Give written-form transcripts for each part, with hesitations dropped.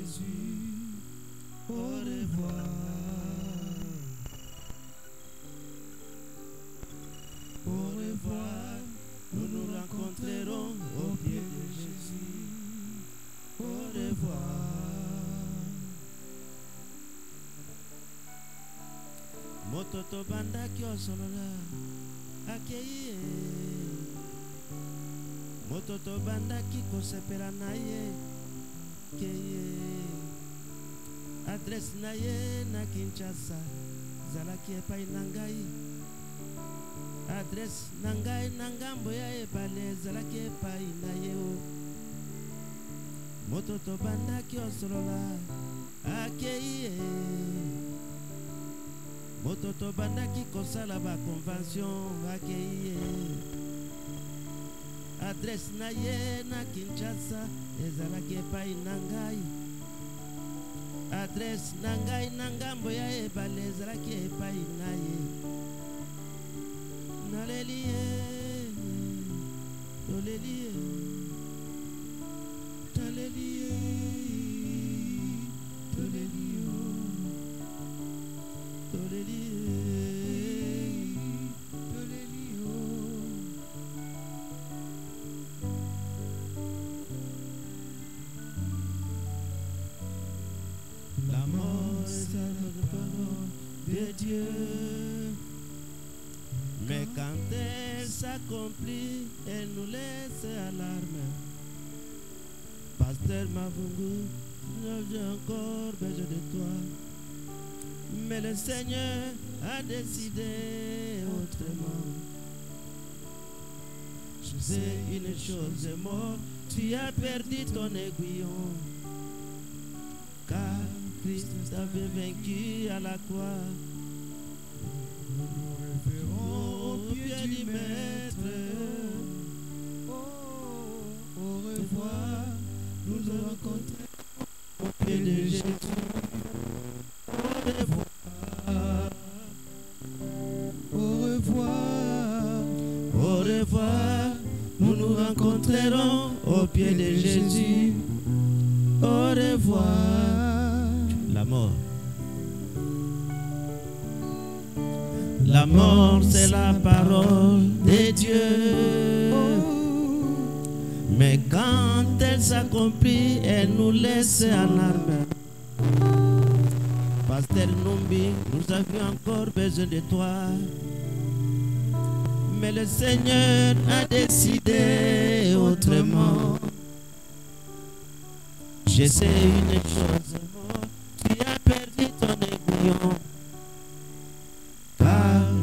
Jésus, au revoir. Au revoir, nous nous rencontrerons au pied de Jésus. Au revoir. Mototo banda kiosolola akeye. Mototo banda kikosepela naye keye. Adresse naye na Kinshasa zalaki epai nangai. Adresse nangai nangambo ya ebale zalaki epai naye o. Mototo banda kiosolola akeye. Mototo banda kikosala ba convention akeye. Adresse naye na Kinshasa ezalaki epai nangai. Adresse nangai nangambo ya ebale ezalaki epai naye. Nalelie, tolelie, talelie, tolelio, tolelie, tolelio. La mort est la parole de Dieu. Mais quand elle s'accomplit, elle nous laisse à l'arme. Pasteur Mavungu, j'ai encore besoin de toi. Mais le Seigneur a décidé autrement. Je sais une chose est morte, tu as perdu ton aiguillon. Car Christ t'avait vaincu à la croix. Au pied du Maître, au revoir, nous nous rencontrons au pied de Jésus. Au revoir, au revoir, au revoir, nous nous rencontrerons au pied de Jésus. Au revoir. La mort. La mort, c'est la parole de Dieu. Mais quand elle s'accomplit, elle nous laisse en larmes. Pasteur Numbi, nous avions encore besoin de toi. Mais le Seigneur a décidé autrement. Je sais une chose, tu as perdu ton aiguillon.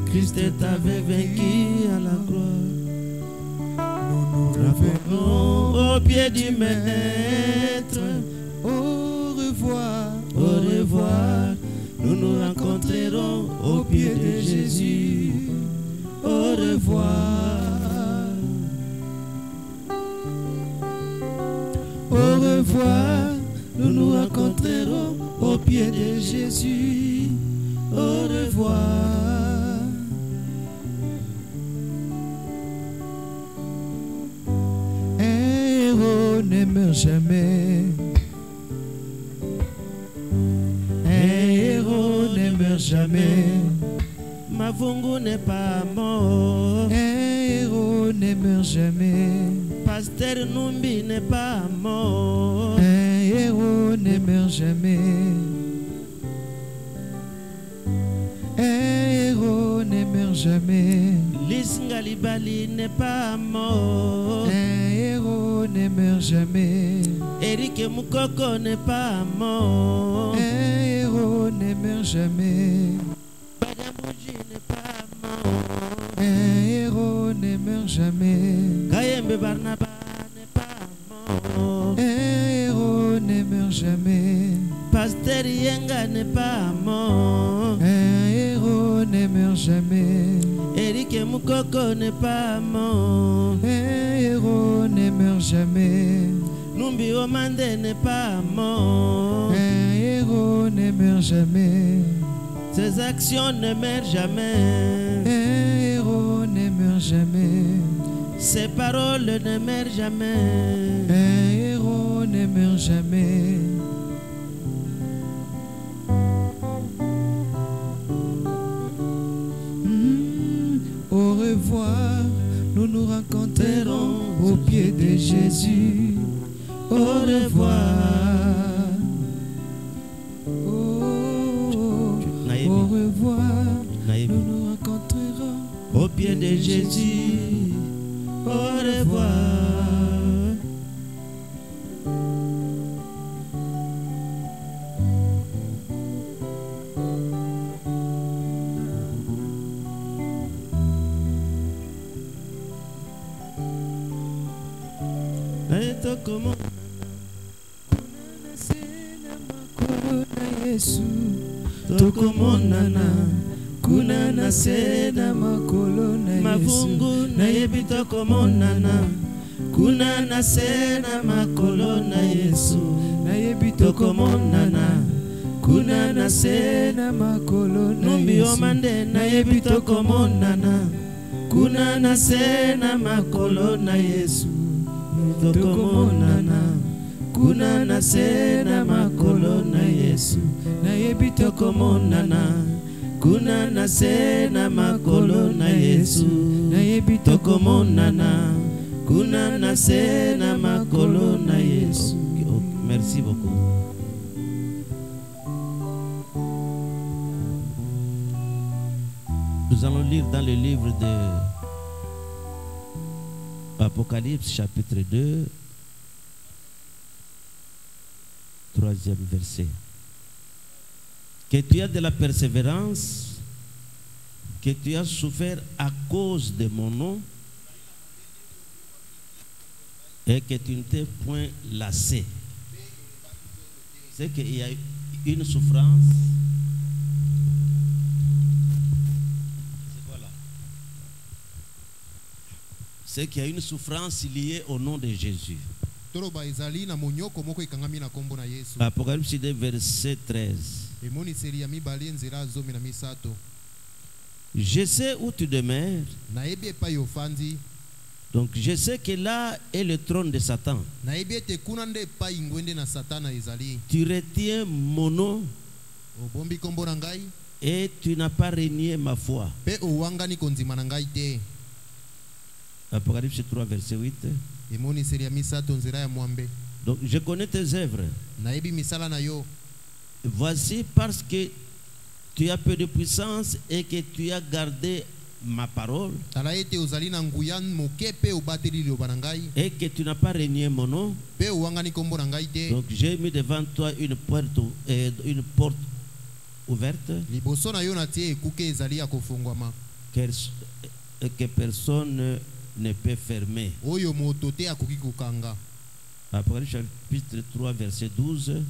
Christ t'avait vaincu à la croix. Nous nous reverrons au pied du Maître. Au revoir, au revoir. Nous nous rencontrerons au pied de Jésus. Au revoir. Au revoir. Nous nous rencontrerons au pied de Jésus. Au revoir. Ne meurt jamais. Un héros ne meurt jamais. Mavungu n'est pas mort. Un héros ne meurt jamais. Pasteur Numbi n'est pas mort. Un héros ne meurt jamais. Un héros ne meurt jamais. Lisngalibali n'est pas mort. Un héros ne meurt jamais. Eric Mukoko n'est pas mort. Un héros ne meurt jamais. Badamouji n'est pas mort. Un héros ne meurt jamais. Kayembe Barnaba n'est pas mort. Un héros ne meurt jamais. Pasteur Yenga n'est pas mort. Un héros ne meurt jamais. Eric Mukoko n'est pas mort. Un héros ne meurt jamais. Numbi Omande n'est pas mort. Un héros ne meurt jamais. Ses actions ne meurent jamais. Un héros ne meurt jamais. Ses paroles ne meurent jamais. Un héros ne meurt jamais. Jésus, au revoir. Au revoir, nous nous rencontrerons au pied de Jésus. Au revoir. Tokomonana kunana sena makolo na Yesu nayebi tokomonana kunana sena makolo na Yesu nayebi tokomonana kunana sena makolo na Yesu nayebi tokomonana kunana sena makolo na Yesu tokomonana kunana sena makolo na Yesu nayebi tokomonana kunana sena makolo na Yesu nayebi tokomonana kunana sena makolo na Yesu. Merci beaucoup. Nous allons lire dans le livre de Apocalypse chapitre 2, 3e verset. Que tu as de la persévérance, que tu as souffert à cause de mon nom, et que tu ne t'es point lassé. C'est qu'il y a une souffrance. C'est quoi là? C'est qu'il y a une souffrance liée au nom de Jésus. Apocalypse 2, verset 13. Je sais où tu demeures. Donc je sais que là est le trône de Satan. Tu retiens mon nom et tu n'as pas renié ma foi. Apocalypse 3, verset 8. Donc je connais tes œuvres. Voici parce que tu as peu de puissance et que tu as gardé ma parole et que tu n'as pas renié mon nom. Donc j'ai mis devant toi une porte ouverte que personne ne peut fermer. Apocalypse chapitre 3, verset 12.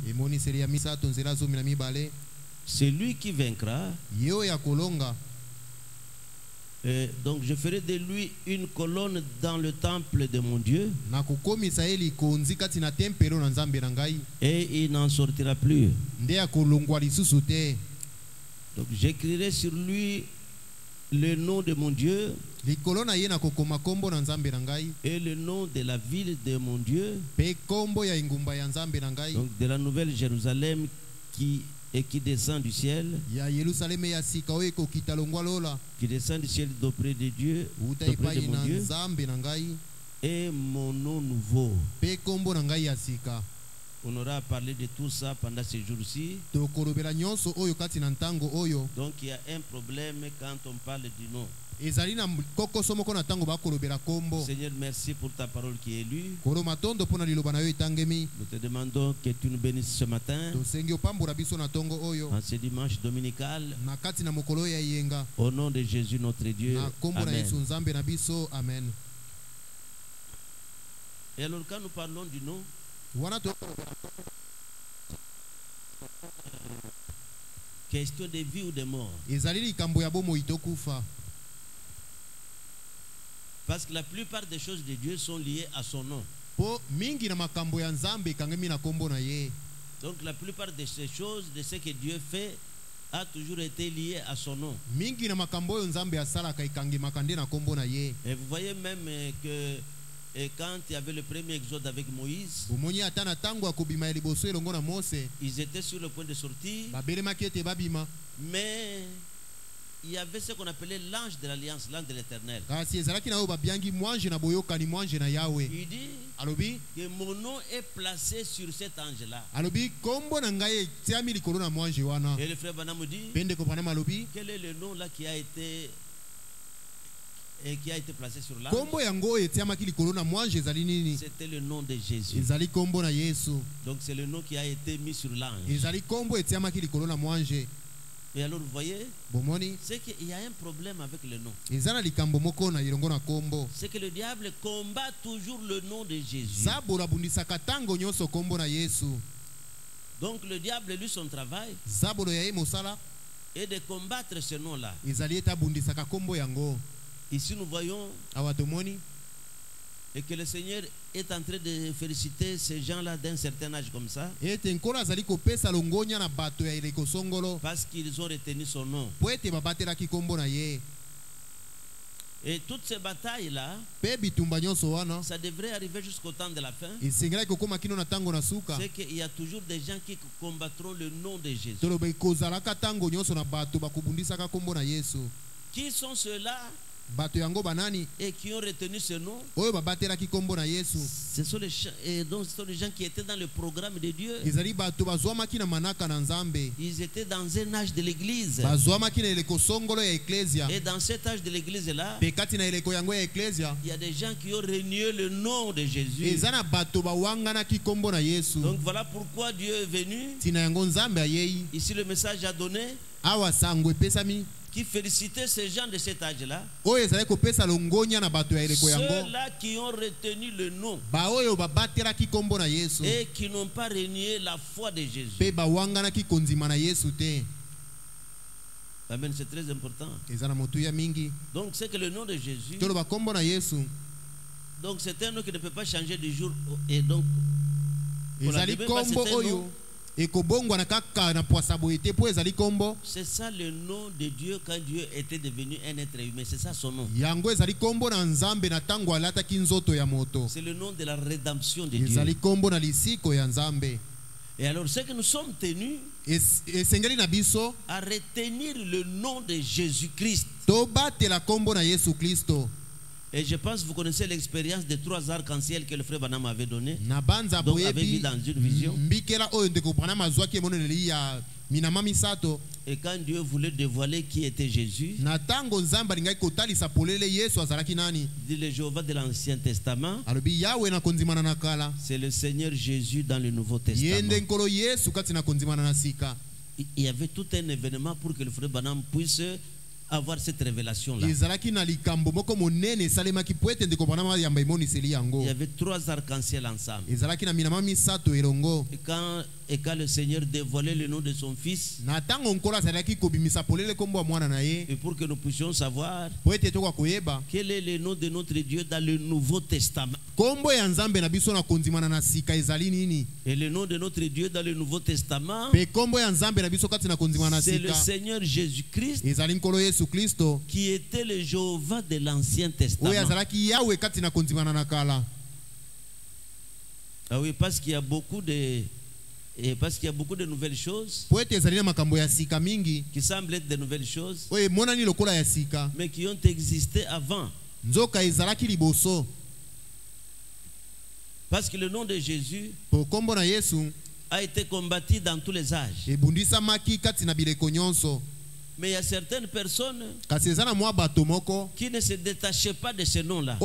Celui qui vaincra, donc je ferai de lui une colonne dans le temple de mon Dieu, et il n'en sortira plus. Donc j'écrirai sur lui le nom de mon Dieu et le nom de la ville de mon Dieu, donc de la nouvelle Jérusalem qui descend du ciel, qui descend du ciel d'auprès de Dieu, d'auprès de mon Dieu, et mon nom nouveau. On aura parlé de tout ça pendant ces jours-ci. Donc il y a un problème quand on parle du nom. Seigneur, merci pour ta parole qui est lue. Nous te demandons que tu nous bénisses ce matin, en ce dimanche dominical, au nom de Jésus notre Dieu. Amen. Et alors quand nous parlons du nom, question de vie ou de mort. Parce que la plupart des choses de Dieu sont liées à son nom. Donc la plupart de ces choses, de ce que Dieu fait, a toujours été lié à son nom. Et vous voyez même que quand il y avait le premier exode avec Moïse, ils étaient sur le point de sortir, mais il y avait ce qu'on appelait l'ange de l'alliance, l'ange de l'éternel. Il dit que mon nom est placé sur cet ange-là. Et le frère Branham dit, quel est le nom là qui a été placé sur l'ange? C'était le nom de Jésus. Donc c'est le nom qui a été mis sur l'ange. Et alors vous voyez, c'est qu'il y a un problème avec le nom. C'est que le diable combat toujours le nom de Jésus. Donc le diable, lui, son travail est de combattre ce nom-là. Ici nous voyons et que le Seigneur est en train de féliciter ces gens-là d'un certain âge comme ça, parce qu'ils ont retenu son nom. Et toutes ces batailles-là, ça devrait arriver jusqu'au temps de la fin. C'est qu'il y a toujours des gens qui combattront le nom de Jésus. Qui sont ceux-là et qui ont retenu ce nom? Ce sont les gens qui étaient dans le programme de Dieu. Ils étaient dans un âge de l'église. Et dans cet âge de l'église-là, il y a des gens qui ont renié le nom de Jésus. Donc voilà pourquoi Dieu est venu. Ici le message a donné qui félicitait ces gens de cet âge-là, ceux-là qui ont retenu le nom et qui n'ont pas renié la foi de Jésus. Amen, c'est très important. Donc c'est que le nom de Jésus, donc c'est un nom qui ne peut pas changer du jour et donc c'est ça le nom de Dieu quand Dieu était devenu un être humain. C'est ça son nom. C'est le nom de la rédemption de Dieu. Et alors c'est que nous sommes tenus à retenir le nom de Jésus-Christ. Et je pense que vous connaissez l'expérience des 3 arcs-en-ciel que le frère Branham avait donné. Donc avait vu dans une vision. Et quand Dieu voulait dévoiler qui était Jésus, dit le Jéhovah de l'Ancien Testament, c'est le Seigneur Jésus dans le Nouveau Testament. Il y avait tout un événement pour que le frère Branham puisse avoir cette révélation-là. Il y avait 3 arcs-en-ciel ensemble. Et quand le Seigneur dévoilait le nom de son fils, et pour que nous puissions savoir quel est le nom de notre Dieu dans le Nouveau Testament. Et le nom de notre Dieu dans le Nouveau Testament, c'est le Seigneur Jésus-Christ, qui était le Jéhovah de l'Ancien Testament. Ah oui, parce qu'il y a beaucoup de nouvelles choses qui semblent être de nouvelles choses, mais qui ont existé avant. Parce que le nom de Jésus a été combattu dans tous les âges. Mais il y a certaines personnes qui ne se détachaient pas de ce nom-là.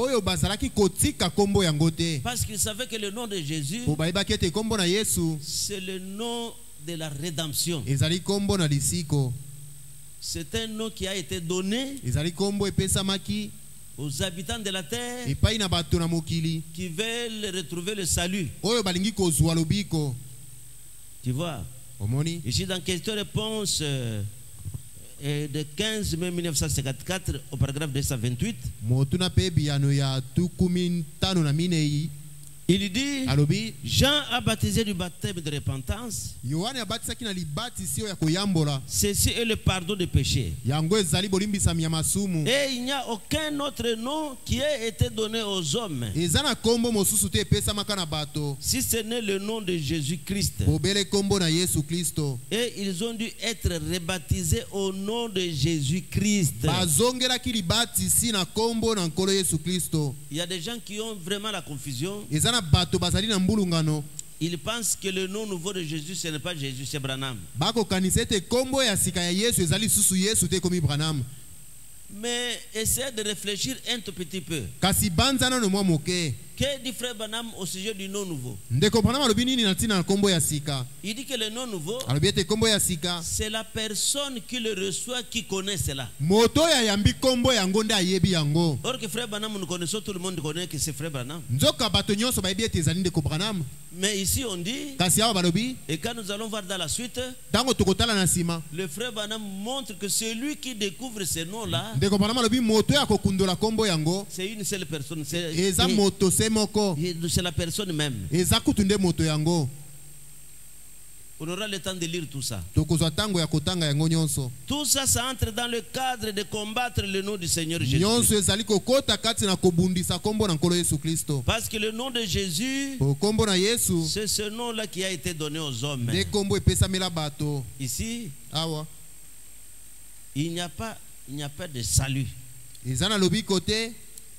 Parce qu'ils savaient que le nom de Jésus, c'est le nom de la rédemption. C'est un nom qui a été donné aux habitants de la terre qui veulent retrouver le salut. Tu vois, ici dans question-réponse de 15 mai 1954 au paragraphe 228, Il dit, Jean a baptisé du baptême de repentance. Ceci est le pardon des péchés. Et il n'y a aucun autre nom qui ait été donné aux hommes, si ce n'est le nom de Jésus-Christ. Et ils ont dû être rebaptisés au nom de Jésus-Christ. Il y a des gens qui ont vraiment la confusion. Ils pensent que le nom nouveau de Jésus, ce n'est pas Jésus, c'est Branham. Mais essayez de réfléchir un tout petit peu. Que dit Frère Branham au sujet du nom nouveau? Il dit que le nom nouveau, c'est la personne qui le reçoit qui connaît cela. Or que Frère Branham, nous connaissons, tout le monde connaît que c'est Frère Branham. Mais ici on dit, et quand nous allons voir dans la suite, le Frère Branham montre que celui qui découvre ce nom-là, c'est une seule personne. C'est la personne même. On aura le temps de lire tout ça. Tout ça, ça entre dans le cadre de combattre le nom du Seigneur Jésus. Parce que le nom de Jésus, c'est ce nom-là qui a été donné aux hommes. Ici, il n'y a pas de salut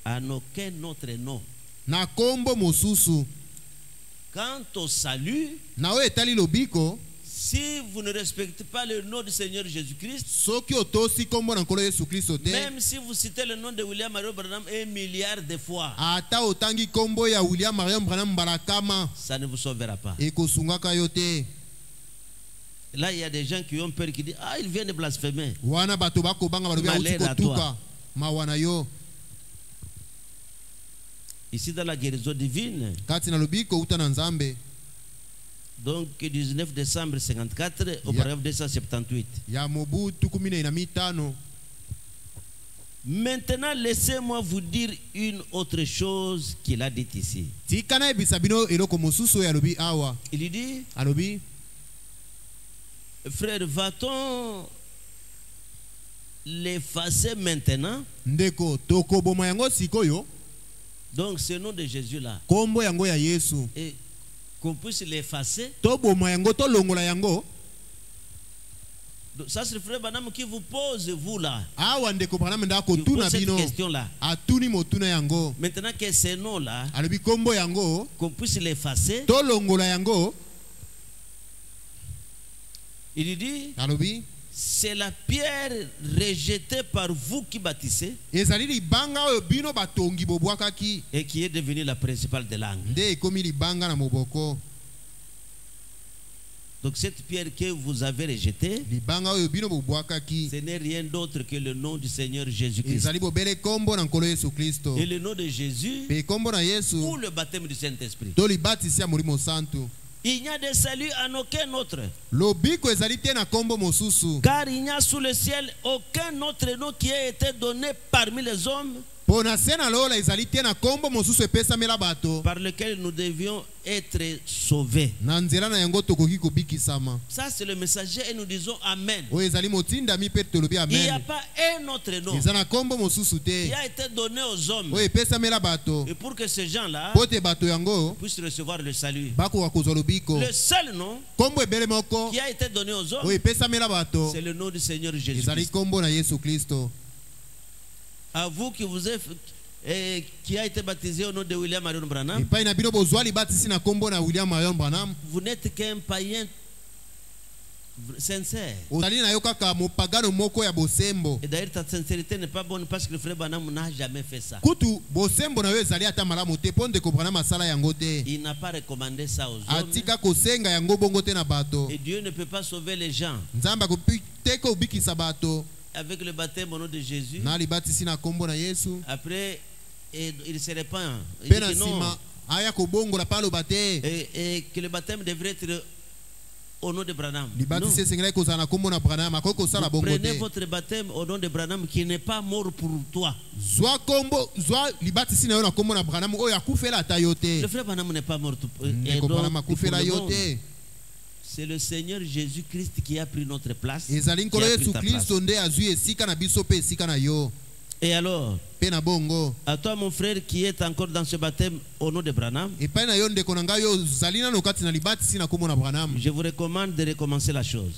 en aucun autre nom. Quant au salut, si vous ne respectez pas le nom du Seigneur Jésus-Christ, même si vous citez le nom de William Marion Branham 1 milliard de fois, ça ne vous sauvera pas. Là, il y a des gens qui ont peur, qui disent, ah, il vient de blasphémer. Malheur à toi. Ici dans la guérison divine, donc 19 décembre 54 au paragraphe 278. Maintenant, laissez-moi vous dire une autre chose qu'il a dit ici. Il dit, frère, va-t-on l'effacer maintenant? Donc ce nom de Jésus là, et qu'on puisse l'effacer. Ça c'est le frère Branham qui vous pose, vous là, qui pose cette question là. Maintenant que ce nom là, qu'on puisse l'effacer, il dit, c'est la pierre rejetée par vous qui bâtissez et qui est devenue la principale de l'angle. Donc cette pierre que vous avez rejetée, ce n'est rien d'autre que le nom du Seigneur Jésus-Christ. Et le nom de Jésus ou le baptême du Saint-Esprit. Il n'y a de salut en aucun autre. Car il n'y a sous le ciel aucun autre nom qui ait été donné parmi les hommes par lequel nous devions être sauvés. Ça c'est le messager et nous disons Amen. Il n'y a pas un autre nom qui a été donné aux hommes et pour que ces gens-là puissent recevoir le salut. Le seul nom qui a été donné aux hommes, c'est le nom du Seigneur Jésus-Christ. À vous qui vous êtes qui a été baptisé au nom de William Marion Branham, vous n'êtes qu'un païen sincère. Et d'ailleurs ta sincérité n'est pas bonne parce que le frère Branham n'a jamais fait ça. Il n'a pas recommandé ça aux hommes. Et Dieu ne peut pas sauver les gens avec le baptême au nom de Jésus. Après, il se répand. Il dit que non. Et que le baptême devrait être au nom de Branham. Vous Prenez votre baptême au nom de Branham qui n'est pas mort pour toi. Le frère Branham n'est pas mort pour toi. C'est le Seigneur Jésus-Christ qui a pris notre place. Qui a pris ta place. Et alors, à toi mon frère qui est encore dans ce baptême au nom de Branham, je vous recommande de recommencer la chose.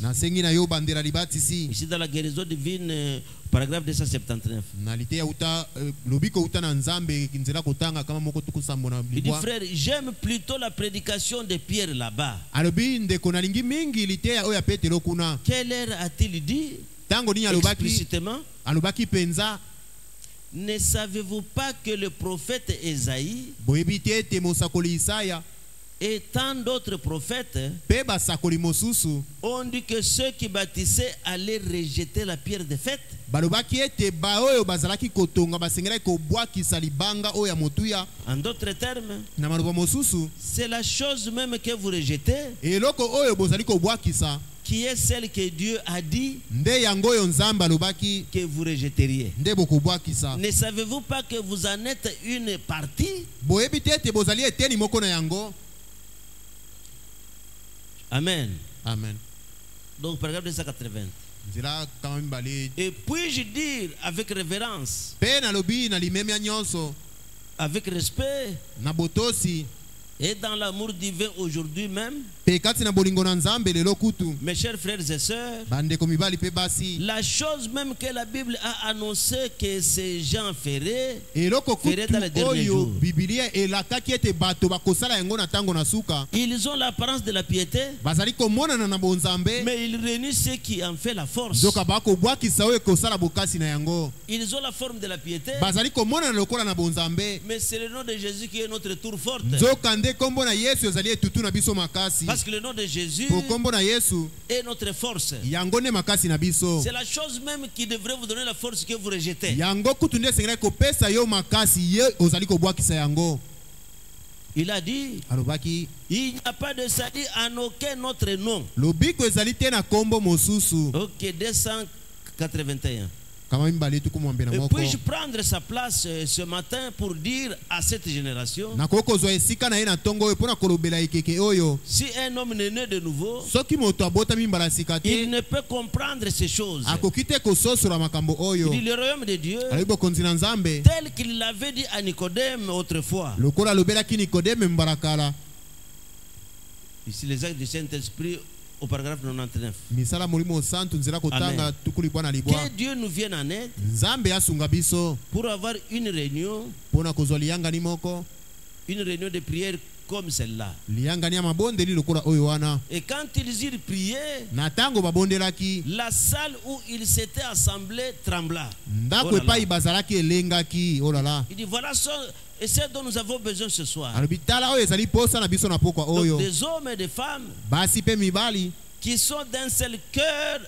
Ici dans la guérison divine, paragraphe 279. Il dit frère, j'aime plutôt la prédication de Pierre là-bas. Quelle heure a-t-il dit explicitement? Ne savez-vous pas que le prophète Esaïe et tant d'autres prophètes ont dit que ceux qui bâtissaient allaient rejeter la pierre de fête? En d'autres termes, c'est la chose même que vous rejetez qui est celle que Dieu a dit que vous rejetteriez. Ne savez-vous pas que vous en êtes une partie? Amen. Amen. Donc, paragraphe 280. Et puis-je dire avec révérence, avec respect, et dans l'amour divin aujourd'hui même, mes chers frères et sœurs, la chose même que la Bible a annoncé que ces gens feraient dans les derniers jours. Ils ont l'apparence de la piété, mais ils réunissent ceux qui en fait la force. Ils ont la forme de la piété, mais c'est le nom de Jésus qui est notre tour forte. Parce que le nom de Jésus est notre force. C'est la chose même qui devrait vous donner la force que vous rejetez. Il a dit, il n'y a pas de salut en aucun autre nom. Ok, 281. Et puis-je prendre sa place ce matin pour dire à cette génération, si un homme n'est né de nouveau, il ne peut comprendre ces choses. Il dit le royaume de Dieu tel qu'il l'avait dit à Nicodème autrefois. Ici les actes du Saint-Esprit au paragraphe 99. Amen. Que Dieu nous vienne en aide pour avoir une réunion de prière comme celle-là. Et quand ils eurent prié, la salle où ils s'étaient assemblés trembla. Il dit voilà et c'est dont nous avons besoin ce soir. Donc, des hommes et des femmes qui sont d'un seul cœur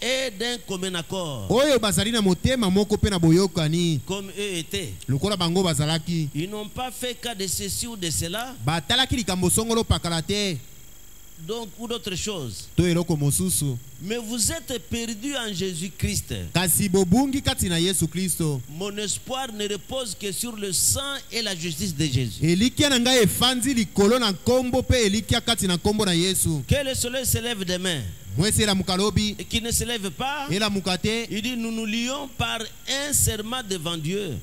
et d'un commun accord. Comme eux étaient. Ils n'ont pas fait cas de ceci ou de cela. Donc, ou d'autres choses. Mais vous êtes perdus en Jésus-Christ. Mon espoir ne repose que sur le sang et la justice de Jésus. Que le soleil se lève demain et qui ne se lève pas, il dit nous nous lions par un serment devant Dieu.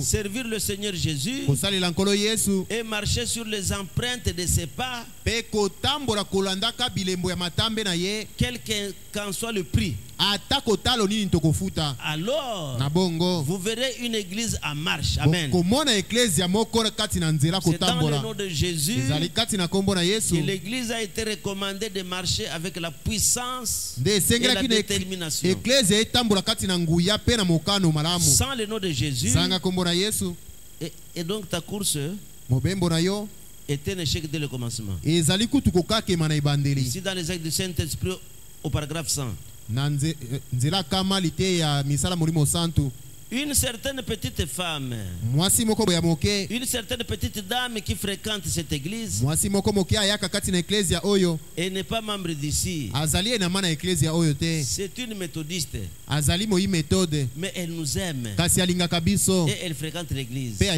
Servir le Seigneur Jésus et marcher sur les empreintes de ses pas, quel qu'en soit le prix. Alors vous verrez une église en marche. Amen. C'est dans le nom de Jésus que l'église a été recommandée de marcher avec la puissance et la détermination. Sans le nom de Jésus, et donc ta course était un échec dès le commencement. Ici dans les actes du Saint-Esprit au paragraphe 100. Une certaine petite femme, une certaine petite dame qui fréquente cette église et n'est pas membre d'ici. C'est une méthodiste. Mais elle nous aime. Et elle fréquente l'église. Et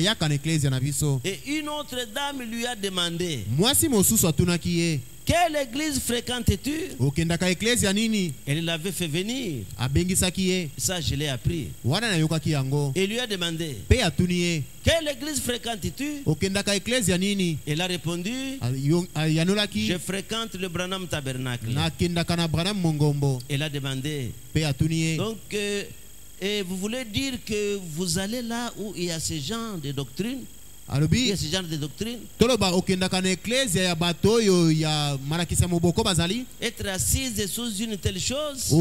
une autre dame lui a demandé, quelle église fréquentes-tu? Elle l'avait fait venir. Ça, je l'ai appris. Et lui a demandé, quelle église fréquentes-tu? Elle a répondu, je fréquente le Branham Tabernacle. Elle a demandé, donc, et vous voulez dire que vous allez là où il y a ce genre de doctrine? Il y a ce genre de doctrine. Être assise sous une telle chose.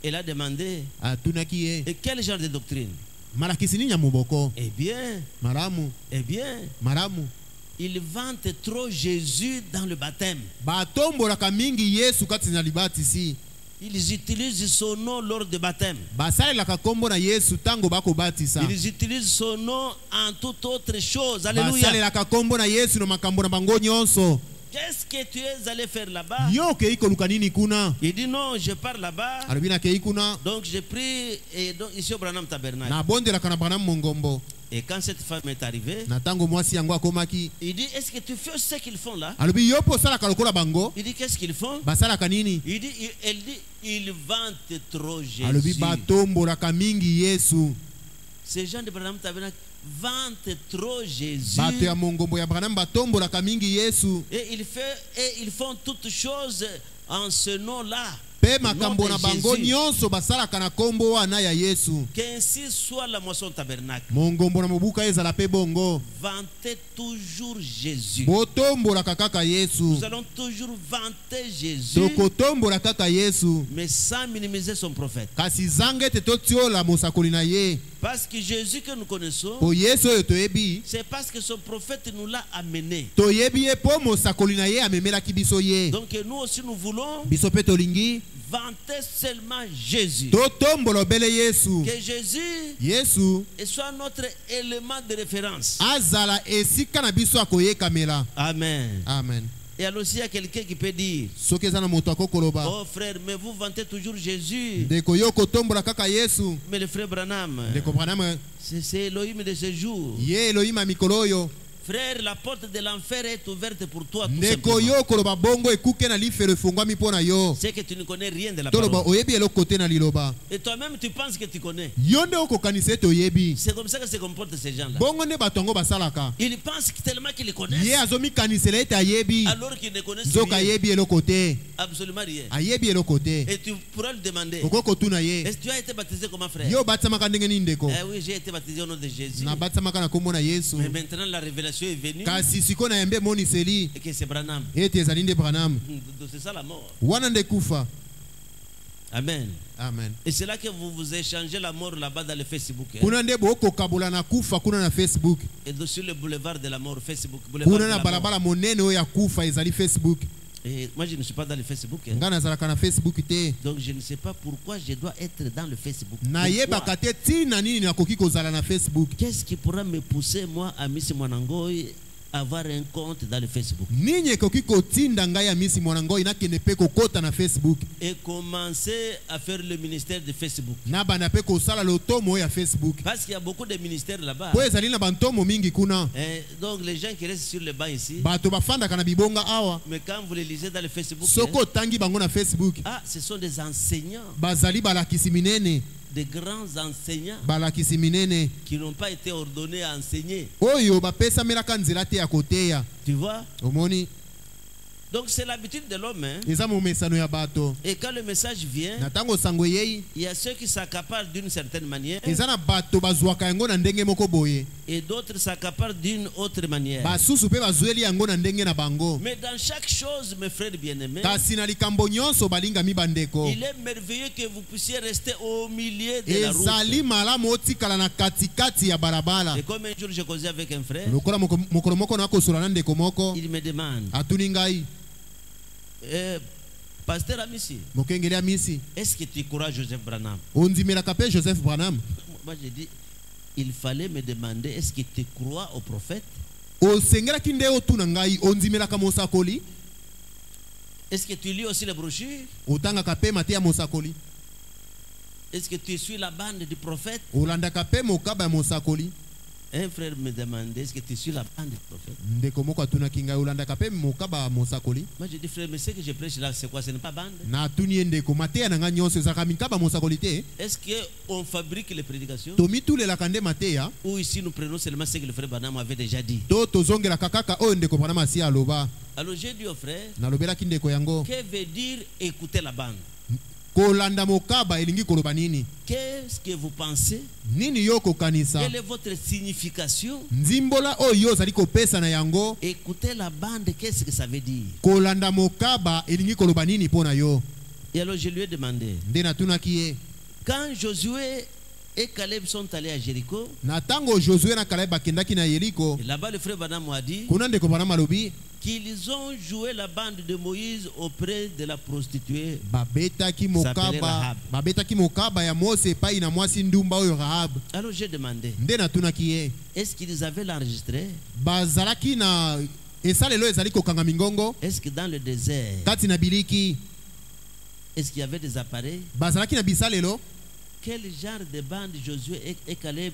Elle a demandé, et quel genre de doctrine? Eh bien, il vante trop Jésus dans le baptême. Ils utilisent son nom lors du baptême. Ils utilisent son nom en toute autre chose. Alléluia. Qu'est-ce que tu es allé faire là-bas? Il dit non, je pars là-bas. Donc j'ai pris ici au Branham Tabernacle. Et quand cette femme est arrivée, il dit, est-ce que tu fais ce qu'ils font là? Il dit, qu'est-ce qu'ils font? Elle dit, ils vantent trop Jésus. Ces gens de Branham Tabernacle vantent trop Jésus. Et ils font toutes choses en ce nom-là. Qu'ainsi soit la moisson tabernacle. Vantez toujours Jésus. Nous allons toujours vanter Jésus, mais sans minimiser son prophète. Parce que Jésus que nous connaissons, c'est parce que son prophète nous l'a amené. Donc nous aussi nous voulons vanter seulement Jésus. Que Jésus soit notre élément de référence. Amen. Amen. Et alors s'il y a quelqu'un qui peut dire, oh frère, mais vous vantez toujours Jésus. Mais le frère Branham, c'est Elohim de ce jour. Frère, la porte de l'enfer est ouverte pour toi. C'est que tu ne connais rien de la parole. Et toi-même tu penses que tu connais. C'est comme ça que se comportent ces gens-là. Ils pensent tellement qu'ils connaissent, alors qu'ils ne connaissent rien. Absolument rien. Et tu pourras lui demander, est-ce que tu as été baptisé comme un frère? Oui, j'ai été baptisé au nom de Jésus. Mais maintenant la révélation est venue et que c'est Branham. C'est ça la mort. Amen. Amen. Et c'est là que vous échangez la mort là-bas dans le Facebook. Et sur le boulevard de la mort, Facebook. Et moi je ne suis pas dans le Facebook. Donc je ne sais pas pourquoi je dois être dans le Facebook. Qu'est-ce qui pourra me pousser moi à Miss Mwanangoy avoir un compte dans le Facebook et commencer à faire le ministère de Facebook? Parce qu'il y a beaucoup de ministères là-bas. Donc les gens qui restent sur le banc ici, mais quand vous les lisez dans le Facebook, ah, ce sont des enseignants, des grands enseignants qui n'ont pas été ordonnés à enseigner. Tu vois? Donc c'est l'habitude de l'homme. Hein? Et quand le message vient, il y a ceux qui s'accaparent d'une certaine manière et d'autres s'accaparent d'une autre manière. Mais dans chaque chose, mes frères bien-aimés, il est merveilleux que vous puissiez rester au milieu de la route. Et comme un jour je causais avec un frère, il me demande, Pasteur Amissi, Mokengeli Amissi, est-ce que tu crois Joseph Branham? ondimela kape Joseph Branham. Moi j'ai dit, il fallait me demander, est-ce que tu crois au prophète? Osengela kinde otuna ngai ondimela ka mosakoli. Est-ce que tu lis aussi les brochures? Otanga kape matea mosakoli. Est-ce que tu suis la bande du prophète? Olanda kape mokaba mosakoli. Un frère me demandait, est-ce que tu suis la bande du prophète? Ndeko moko atuna kinga olanda kape mokaba mosakoli. Moi j'ai dit, frère, mais ce que je prêche là, c'est quoi? Ce n'est pas bande. Na tuni ndeko matea na nga nyonso ezaka mikaba mosakoli te. Est-ce qu'on fabrique les prédications? Tomi tule la kande matea. Ou ici nous prenons seulement ce que le frère Branham avait déjà dit? To tozongela kakaka oyo ndeko Branham asi aloba. Alors j'ai dit au frère, Na lobela kindeko yango. que veut dire écouter la bande? Kolanda mokaba elingi koloba nini? Qu'est-ce que vous pensez? Nini yoko kanisa? Quelle est votre signification? Nzimbola oyo ozali kopesa na yango. Écouter la bande, qu'est-ce que ça veut dire? Kolanda mokaba elingi koloba nini pona yo? Et alors je lui ai demandé, Nde natunaki ye. quand Josué et Caleb sont allés à Jéricho, Na tango Josué na Caleb bakendaki na Yeriko. et là-bas le frère Branham a dit Kuna ndeko Branham alobi qu'ils ont joué la bande de Moïse auprès de la prostituée. babetaki S'appelait Rahab. mokaba ya Mose epai na mwasi ndumba oyo Rahab. Alors j'ai demandé, Nde natunaki ye. est-ce qu'ils avaient l'enregistré? Bazalaki na esalelo ezali kokanga mingongo Est-ce que dans le désert, kati na biliki est-ce qu'il y avait des appareils? bazalaki na bisalelo? Quel genre de bande Josué et Caleb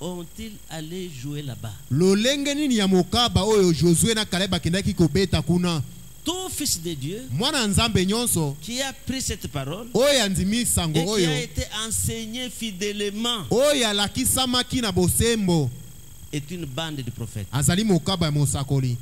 ont-ils allé jouer là-bas? Lolenge nini ya mokaba oyo Josué na Caleb bakendaki kobeta kuna? Tout fils de Dieu Mwana nzambe nyonso qui a pris cette parole oyo andimi sango et qui oyo a été enseigné fidèlement oyo alakisamaki na bosembo est une bande de prophètes. azali mokaba ya mosakoli.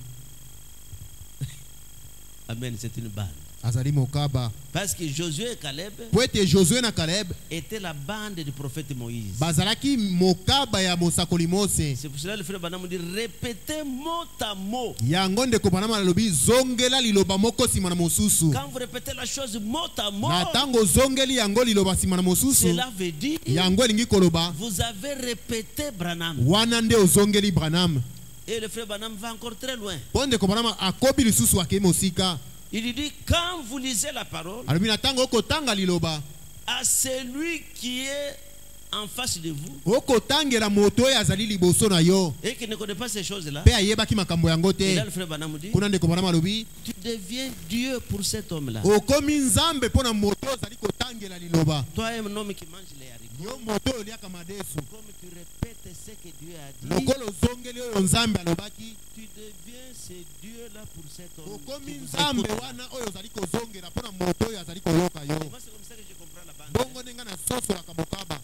Amen, c'est une bande. Azali mokaba. Parce que Josué et Caleb Po ete Josué na Caleb étaient la bande du prophète Moïse. bazalaki mokaba ya mosakoli Mose. C'est pour cela que le frère Branham dit répétez mot à mot. Yango ndeko Branham alobi zongela liloba moko sima na mosusu. Quand vous répétez la chose mot à mot, Na tango zongeli yango liloba sima na mosusu. cela veut dire Yango elingi koloba vous avez répété Branham. wana nde ozongeli Branham. Et le frère Branham va encore très loin. Po ndeko Branham akobi lisusu akei mosika. Il dit quand vous lisez la parole Alobi na tango okotanga liloba à celui qui est en face de vous okotangela moto oyo azali liboso na yo et qui ne connaît pas ces choses-là. mpe ayebaki makambo yango Et là te. le frère Branham dit Kuna ndeko Branham alobi tu deviens Dieu pour cet homme-là. okomi nzambe mpo na moto oyo ozali kotangela liloba. Toi un homme qui mange les haricots, Yo moto oyo oliaka madesu comme tu répètes ce que Dieu a dit, lokola ozongeli oyo nzambe alobaki tu deviens ce Dieu-là pour cet homme. okomi qui vous nzambe écoute. wana oyo ozali kozongela mpo na moto oyo azali koyoka yo. Moi c'est comme ça que je comprends la bande. Bongo ndenge nasosolaka mokaba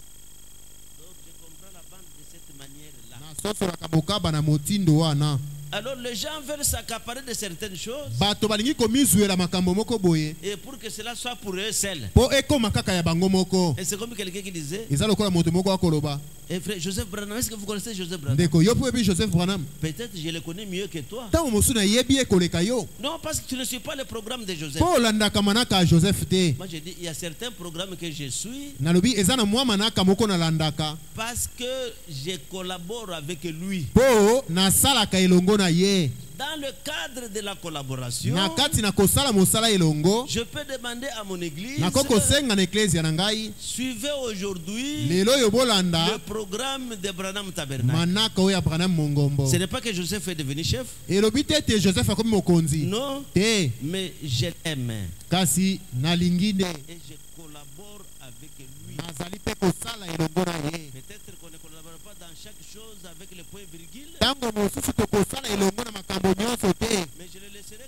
Donc je comprends la bande de cette manière-là. nasosolaka mokaba na motindo wana. Alors les gens veulent s'accaparer de certaines choses Bato balingi komizwela makambo moko boye et pour que cela soit pour eux seuls. mpo ekoma kaka ya bango moko. Et c'est comme quelqu'un qui disait, Eza lokola moto moko akoloba eh, frère Joseph Branham, est-ce que vous connaissez Joseph Branham? ndeko yo mpo ebi Joseph Branham Peut-être je le connais mieux que toi. ntango mosusu nayebi ekoleka yo Non, parce que tu ne suis pas le programme de Joseph. mpo olandaka manaka ya Joseph te. Moi je dis, il y a certains programmes que je suis Nalobi eza na mwa manaka moko nalandaka parce que je collabore avec lui. mpo nasalaka elongo na ye. Dans le cadre de la collaboration, Na kati na kosala mosala elongo je peux demander à mon église, nako kosenga na eklezia na ngai suivez aujourd'hui lelo oyo le bolanda programme de Branham Tabernacle. manaka oyo ya Branham Mongombo. Ce n'est pas que Joseph est devenu chef, Elobi te ete Joseph akomi mokonzi non, te, mais je l'aime kasi nalingi nde et je collabore avec lui. nazali mpe kosala elongo na ye. Peut-être qu'on ne collabore pas dans chaque chose avec le point virgule, Ntango mosusu tokosala elongo na makambo nyonso te, mais je le laisserai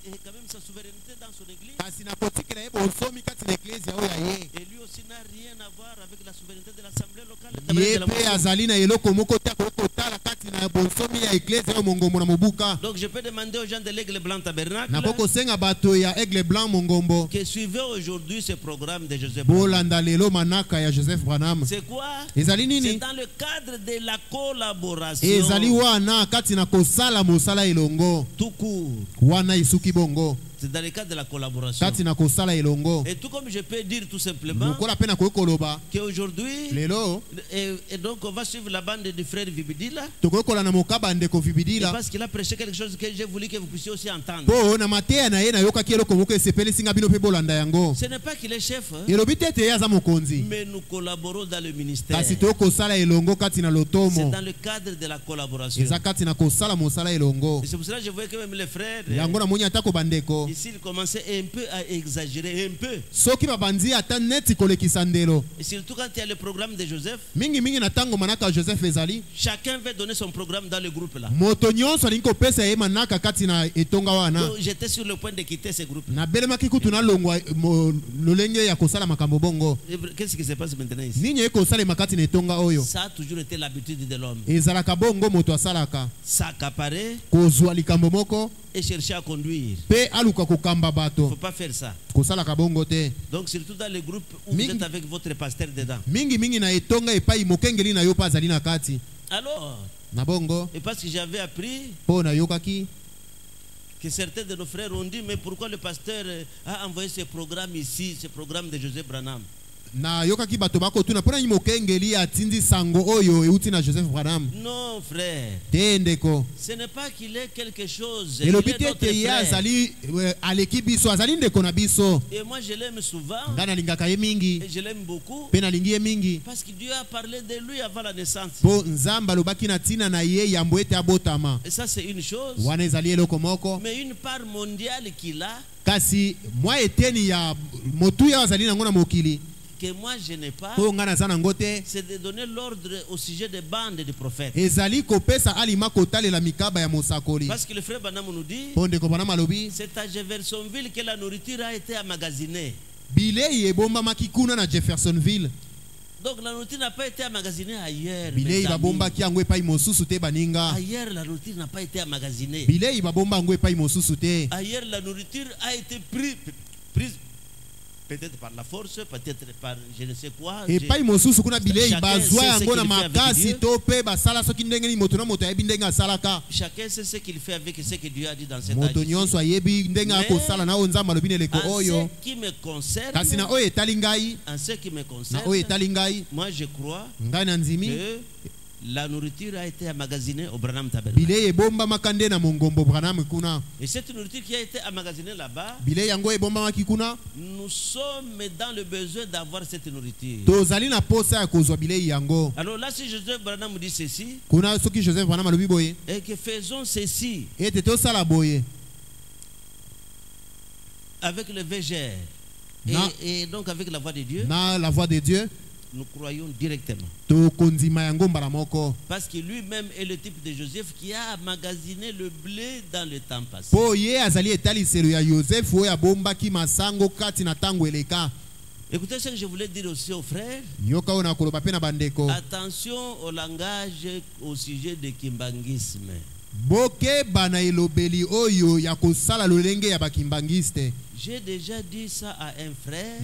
et quand même sa souveraineté dans son église. kasi nakotikela ye bonsomi kati na eklezia oyo ya ye. Et lui aussi n'a rien à voir avec la souveraineté de l'Assemblée locale. Ye mpe azali na eloko moko te akoki kotala kati na bonsomi ya eklezia oyo mongombo na mobuka. Donc je peux demander aux gens de l'Aigle Blanc Tabernacle Nako kosenga bato ya Aigle Blanc Mongombo que suivez aujourd'hui ce programme de Joseph. bolanda lelo manaka ya Joseph Branham. C'est quoi? Ezali C'est nini? dans le cadre de la collaboration. Ezali wana kati na kosala mosala elongo Tout court. wana isuki bongo. C'est dans le cadre de la collaboration. Et tout comme je peux dire tout simplement qu'aujourd'hui, et donc on va suivre la bande du frère Vibidila. Et parce qu'il a prêché quelque chose que j'ai voulu que vous puissiez aussi entendre. Ce n'est pas qu'il est chef, mais nous collaborons dans le ministère. C'est dans le cadre de la collaboration. Et c'est pour cela que je voyais que même les frères, ici, ils commençaient un peu à exagérer, un peu. Et surtout quand il y a le programme de Joseph, chacun veut donner son programme dans le groupe là. Donc j'étais sur le point de quitter ce groupe. Qu'est-ce qui se passe maintenant ici? Ça a toujours été l'habitude de l'homme. S'accaparer et chercher à conduire. Il ne faut pas faire ça. Donc surtout dans les groupes où vous êtes avec votre pasteur dedans. Alors, et parce que j'avais appris que certains de nos frères ont dit, mais pourquoi le pasteur a envoyé ce programme ici, ce programme de Joseph Branham? Non frère, ce n'est pas qu'il est quelque chose, il est notre frère. Et moi je l'aime souvent et je l'aime beaucoup parce que Dieu a parlé de lui avant la naissance. Et ça c'est une chose, mais une part mondiale qu'il a que moi je n'ai pas, c'est de donner l'ordre au sujet des bandes des prophètes. Parce que le frère Branham nous dit, c'est à Jeffersonville que la nourriture a été emmagasinée. Donc la nourriture n'a pas été emmagasinée ailleurs. Ailleurs la nourriture n'a pas été emmagasinée. Ailleurs la nourriture a été prise peut-être par la force, peut-être par je ne sais quoi. Chacun sait ce qu'il fait avec ce que Dieu a dit dans cette âge. En ce qui me concerne, moi je crois que la nourriture a été emmagasinée au Branham Tabernacle. Et cette nourriture qui a été emmagasinée là-bas, nous sommes dans le besoin d'avoir cette nourriture. Alors là, si Joseph Branham dit ceci, et que faisons ceci avec le VGR et donc avec la voix de Dieu, nous croyons directement. Parce que lui-même est le type de Joseph qui a emmagasiné le blé dans le temps passé. Écoutez ce que je voulais dire aussi aux frères. Attention au langage au sujet de kimbangisme. J'ai déjà dit ça à un frère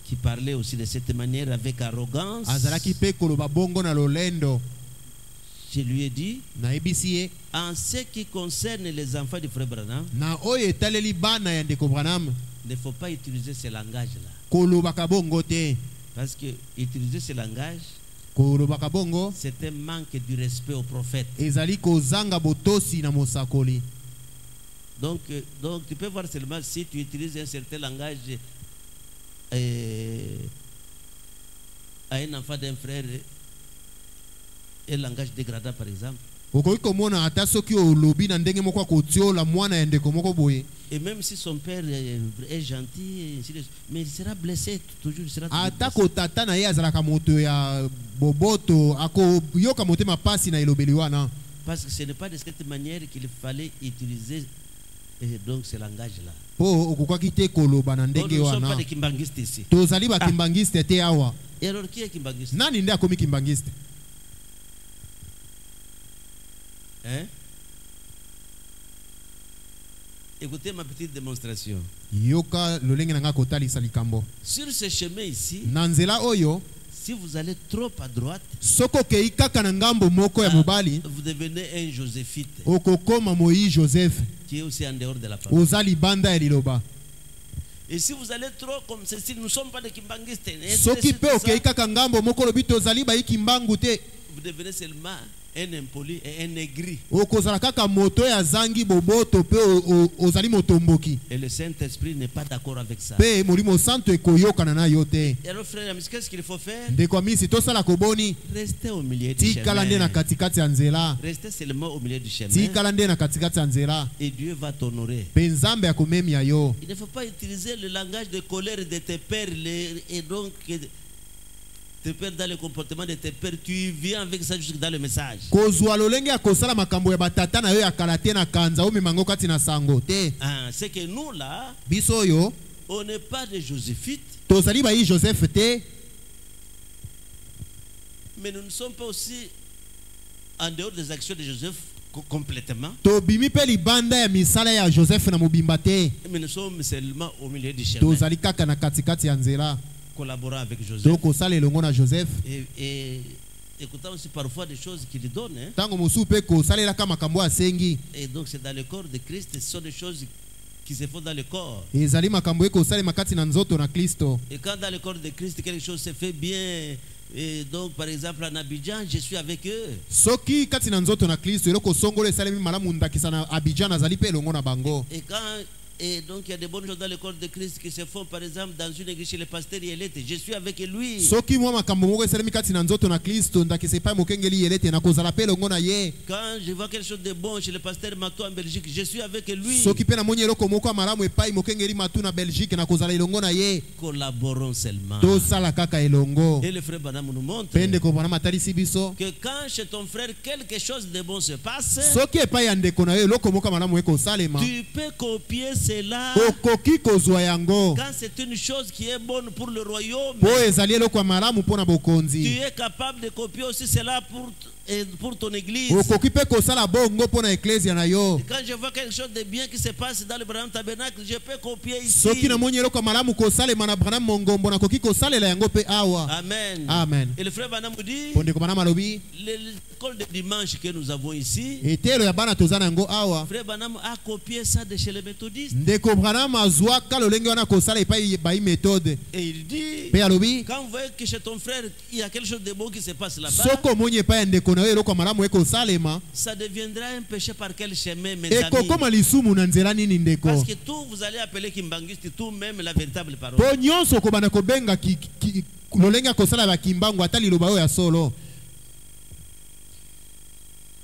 qui parlait aussi de cette manière avec arrogance. Je lui ai dit, en ce qui concerne les enfants du frère Branham, il ne faut pas utiliser ce langage-là. Parce que utiliser ce langage, c'est un manque du respect au prophète. Donc tu peux voir seulement si tu utilises un certain langage à un enfant d'un frère, un langage dégradant par exemple. Et même si son père est gentil, mais il sera blessé toujours. Il sera parce que ce n'est pas de cette manière qu'il fallait utiliser donc ce langage-là. Nous ne sommes pas des kimbangistes ici. Et alors qui est kimbangiste? Hein? Écoutez ma petite démonstration. Sur ce chemin ici, si vous allez trop à droite, vous devenez un Joséphite qui est aussi en dehors de la parole. Oza libanda ya liloba. Et si vous allez trop comme ceci, nous ne sommes pas des kimbangistes. Soki pe okei kaka ngambo moko lobi tozali ba ikimbangu te. Vous devenez seulement un impoli et un aigri. Okozala kaka moto ya zangi boboto pe ozali motomboki. Et le Saint-Esprit n'est pas d'accord avec ça. Pe molimo santo ekoyokana na yo te. Et alors frère, qu'est-ce qu'il faut faire? Ndeko misi tosala koboni. Restez au milieu du Tikala nde na chemin. katikati ya nzela. Restez seulement au milieu du chemin. Tikala nde na katikati ya nzela. Et Dieu va t'honorer. Pe nzambe akomemia yo. Il ne faut pas utiliser le langage de colère de tes pères et donc tes pères dans le comportement de tes pères. Tu viens avec ça jusque dans le message. Kozwa lolenge ya kosala makambo ya batata na yo ya kalate na kanza omemango kati na sango te. C'est que nous là, Biso yo on n'est pas des Joséphites. tozali ba yi Joseph te. Mais nous ne sommes pas aussi en dehors des actions de Joseph complètement. Tobimi pe libanda ya misala ya Joseph na mobimba te. Mais nous sommes seulement au milieu du chemin. Tozali kaka na katikati ya nzela. Collaborant avec Joseph. Donc osala elongo na Joseph. Et écoutant aussi parfois des choses qu'il donne. Tango mosu pe kosalela kama makambo asengi. Et donc c'est dans le corps de Christ, ce sont des choses qui se font dans le corps. Ezali makambo eko osala makati na nzoto na Kristo. Et quand dans le corps de Christ quelque chose se fait bien, et donc par exemple en Abidjan, je suis avec eux. Soki kati na nzoto na Kristo eloko songolo esalemi malamu ndakisa na Abidjan azali pe elongo na bango. Et donc il y a des bonnes choses dans le corps de Christ qui se font par exemple dans une église chez le pasteur Yelete. Je suis avec lui. Soki mwa makambo moko esalemi kati na nzoto na Kristo ndakisa pa mokengeli Yelete na kozala pe elongo na ye. Quand je vois quelque chose de bon chez le pasteur Matou en Belgique, je suis avec lui. Soki pe na moni eloko moko malamu epai mokengeli Matou na Belgique na kozala elongo na ye. Collaborons seulement. To sala kaka elongo. Et le frère Banam nous montre Pende ko bana matalisi biso. que quand chez ton frère quelque chose de bon se passe, Soki epai ya ndeko na yo eloko moko malamu eko salema. tu peux copier cela. Okoki kozwa yango. Quand c'est une chose qui est bonne pour le royaume, Po ezali eloko ya malamu pona bokonzi. tu es capable de copier aussi cela pour ton église. Okoki pe kosala bongo pona ecclesia na yo. Quand je vois quelque chose de bien qui se passe dans le Branham Tabernacle, je peux copier ici. Soki na moni eloko ya malamu kosalema na Branham Mongombo na koki kosalela yango pe awa. Amen. Amen. Et le frère Banam nous dit, Ponde ko bana malobi. l'école de dimanche que nous avons ici, Etelo ya bana tozana yango awa. frère Banam a copié ça de chez les méthodistes. Ndeko Branham azwa kalolenge wana kosala epai ba méthode. Et il dit, Pe alobi. quand vous voyez que chez ton frère, il y a quelque chose de bon qui se passe là-bas, Soko moni epai ya ndeko na yo eloko ya malamu eko salema. ça deviendra un péché par quel chemin, mes Eko amis? koma lisumu na nzela nini ndeko. Parce que tout, vous allez appeler Kimbangiste, tout même la véritable parole. Po nyonso ko bana kobenga lolenge ya kosala ba kimbangu ata liloba oyo ya solo.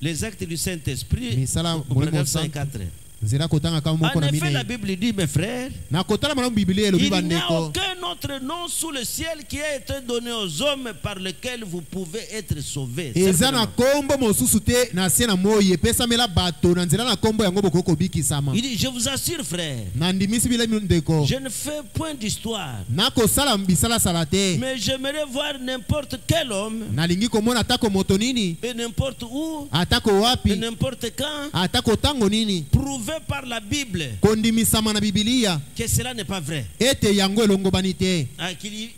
Les actes du Saint-Esprit, Misala au molimo paragraphe santo. 104. Nzela kotanga kama moko En na effet, la mine. Bible dit, mes frères, Na kotala malamu Biblia elobi il n'y a bandeko. aucun autre nom sous le ciel qui a été donné aux hommes par lequel vous pouvez être sauvés. Eza na Certainement. kombo mosusu te na se na moyi epesamela bato na nzela na kombo yango bokoko bikisama. Il dit, je vous assure, frère, Na ndimisi bila ndeko. je ne fais point d'histoire, Na kosala mbisala sala te. mais j'aimerais voir n'importe quel homme, Nalingi komona atako moto nini, et n'importe où, atako et wapi, n'importe quand, atako tango nini, prouver par la Bible kondimisama na Biblia que cela n'est pas vrai. ete yango elongobani te. Ah, qu'ils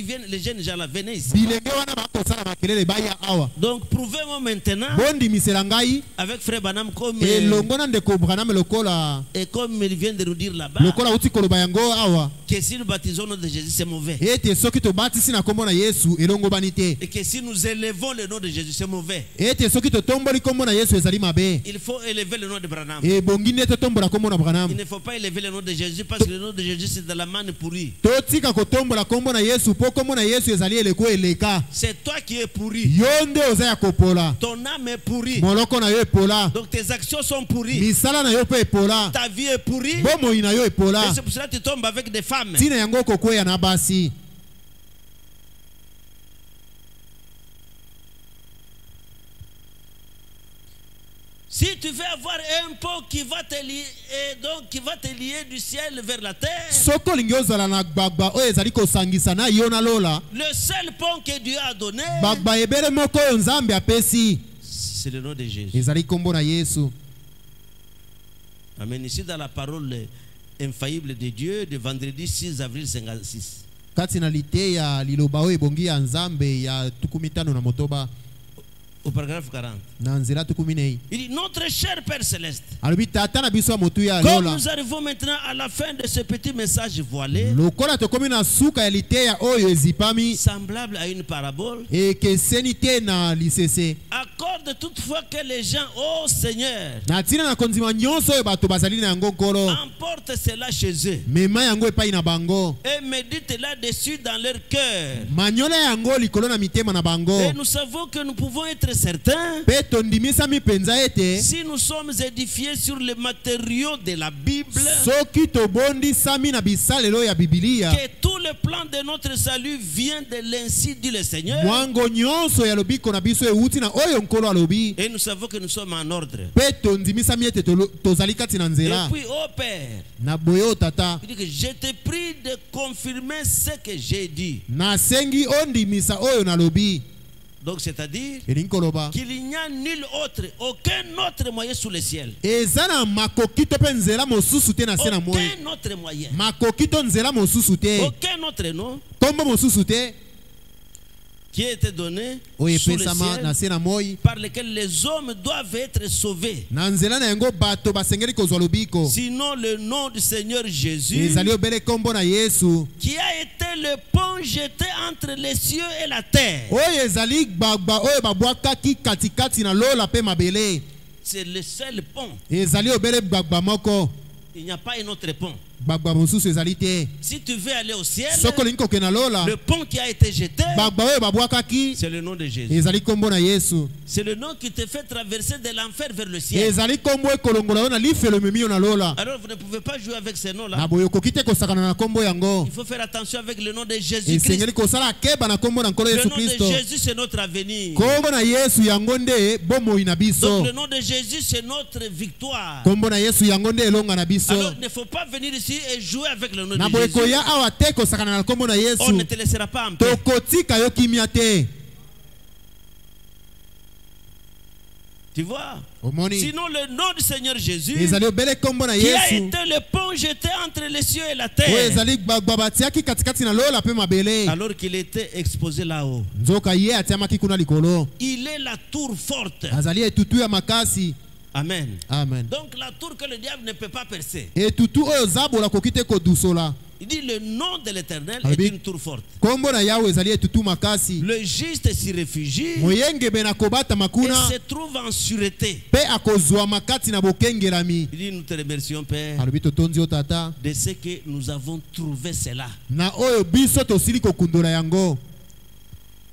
viennent, les jeunes gens là, venez ici. Bilenge wana bakosala makelele baya awa. Donc prouvez-moi maintenant Bondimisela ngai avec frère Banam comme elongo na ndeko Branham lokola et comme il vient de nous dire là-bas lokola uti koloba yango awa. que si nous baptisons au nom de Jésus c'est mauvais Ete soki tobatisi na kombo na Yesu elongobani te. et que si nous élevons le nom de Jésus c'est mauvais. Ete soki totomboli kombo na Yesu ezali mabe. Il faut élever le nom de Branham. Ebongi nde totombola kombo na Branham. Il ne faut pas élever le nom de Jésus parce que le nom de Jésus c'est de la manne pourrie. Totika kotombola kombo na Yesu po kombo na Yesu ezali eleko eleka. C'est toi qui es pourri. Yo nde oza ya kopola. Ton âme est pourrie. Moloko na yo epola. Donc tes actions sont pourries. Misala na yo pe epola. Ta vie est pourrie. Bomoi na yo epola. Et c'est pour cela que tu tombes avec des femmes. Tina yango kokweya na basi. Si tu veux avoir un pont qui va te lier, et donc qui va te lier du ciel vers la terre, Soko lingi ozala na gbagba oyo ezali kosangisa na yo na lola. le seul pont que Dieu a donné, Gbagba ebele moko oyo Nzambe apesi c'est le nom de Jésus. ezali kombo na Yesu. Amen. Ici dans la parole infaillible de Dieu de vendredi 6 avril 56. Kati na lite ya liloba oyo ebongi ya Nzambe ya tukumitano na motoba. Au paragraphe 40. Il dit notre cher Père Céleste, comme nous arrivons maintenant à la fin de ce petit message voilé, semblable à une parabole, accorde toutefois que les gens, ô Seigneur, emportent cela chez eux et méditent là-dessus dans leur cœur. Et nous savons que nous pouvons être certains, si nous sommes édifiés sur les matériaux de la Bible, que tout le plan de notre salut vient de l'ainsi dit le Seigneur. Et nous savons que nous sommes en ordre. Et puis, ô Père, il dit que je te prie de confirmer ce que j'ai dit. Donc c'est-à-dire qu'il n'y a nul autre, aucun autre moyen sous le ciel. Aucun autre moyen. Aucun autre nom qui a été donné sous le ciel par lequel les hommes doivent être sauvés. Sinon le nom du Seigneur Jésus, qui a été le pont jeté entre les cieux et la terre. C'est le seul pont. Il n'y a pas un autre pont. Si tu veux aller au ciel, le pont qui a été jeté, c'est le nom de Jésus. C'est le nom qui te fait traverser de l'enfer vers le ciel. Alors vous ne pouvez pas jouer avec ces noms-là. Il faut faire attention avec le nom de Jésus-Christ. Le nom de Jésus, c'est notre avenir. Donc le nom de Jésus, c'est notre victoire. Alors il ne faut pas venir ici et jouer avec le nom de Jésus. On ne te laissera pas en paix. Tu vois? Sinon le nom du Seigneur Jésus, qui a été le pont jeté entre les cieux et la terre, alors qu'il était exposé là-haut, il est la tour forte. Amen. Amen. Donc la tour que le diable ne peut pas percer. Il dit le nom de l'Éternel est une tour forte. Le juste s'y réfugie et se trouve en sûreté. Il dit nous te remercions Père de ce que nous avons trouvé cela.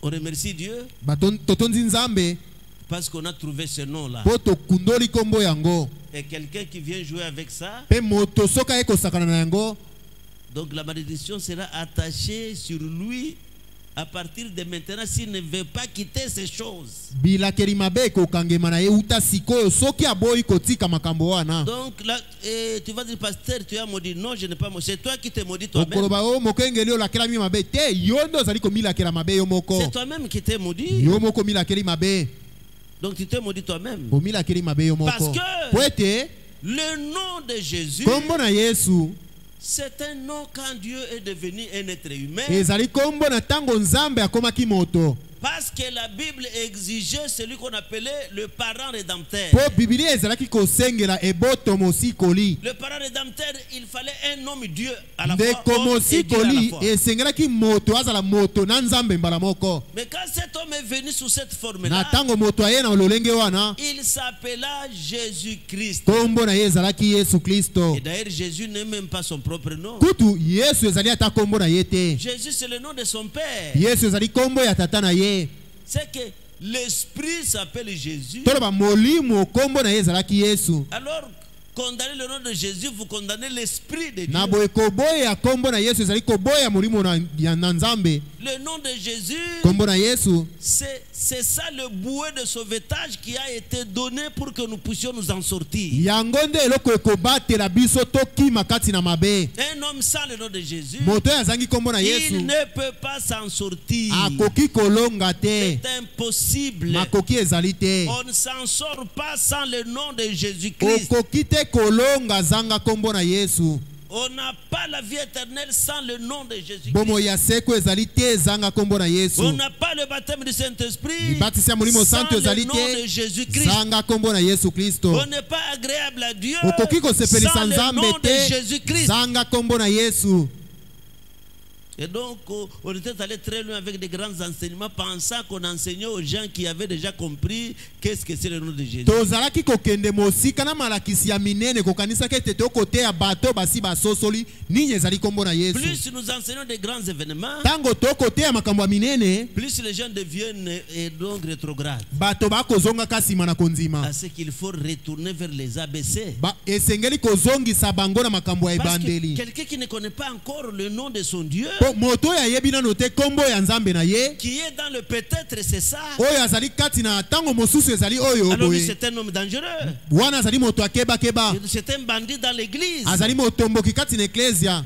On remercie Dieu parce qu'on a trouvé ce nom-là. Et quelqu'un qui vient jouer avec ça, donc la malédiction sera attachée sur lui à partir de maintenant s'il ne veut pas quitter ces choses. Donc là, tu vas dire pasteur, tu as maudit. Non, je n'ai pas maudit. C'est toi qui t'es maudit toi-même. C'est toi-même qui t'es maudit. Donc tu t'es maudit toi-même. Parce que le nom de Jésus, c'est un nom quand Dieu est devenu un être humain. Parce que la Bible exigeait celui qu'on appelait le parent rédempteur. Le parent rédempteur, il fallait un homme Dieu à la fois. Mais quand cet homme est venu sous cette forme-là, il s'appela Jésus-Christ. Et d'ailleurs, Jésus n'est même pas son propre nom. Jésus, c'est le nom de son Père. C'est que l'Esprit s'appelle Jésus. Alors, condamnez le nom de Jésus, vous condamnez l'Esprit de Dieu. Le nom de Jésus, c'est ça le bouet de sauvetage qui a été donné pour que nous puissions nous en sortir. Un homme sans le nom de Jésus, il ne peut pas s'en sortir. C'est impossible. On ne s'en sort pas sans le nom de Jésus-Christ. On n'a pas la vie éternelle sans le nom de Jésus-Christ. Bomo ya seko ezali te zanga kombo na Yesu. On n'a pas le baptême du Saint-Esprit Libatisi ya Molimo sans Santo le ezali nom te de Jésus-Christ. zanga kombo na Yesu Kristo. On n'est pas agréable à Dieu Okoki kosepelisa sans le Nzambe nom de te Jésus-Christ. zanga kombo na Yesu. Et donc, on était allé très loin avec des grands enseignements, pensant qu'on enseignait aux gens qui avaient déjà compris qu'est-ce que c'est le nom de Jésus. Tozalaki kokende mosika na malakisi ya minene kokanisa ke tete kote ya bato basi basosoli nini ezali kombo na Yesu. Plus nous enseignons des grands événements, Tango to kote ya makambo ya minene plus les gens deviennent et donc rétrogrades. bato bakozonga kasima na konzima. À ce qu'il faut retourner vers les ABC. Ba esengeli kozongisa bango na makambo ya Parce que ebandeli. quelqu'un qui ne connaît pas encore le nom de son Dieu, Moto ya yebi nano te kombo ya Nzambe na ye. qui est dans le peut-être, c'est ça. Oyo azali kati na tango mosusu ezali oyo Alors lui, boye. c'est un homme dangereux. Wana azali moto akeba keba. C'est un bandit dans l'église. Azali motomboki kati na eklesia.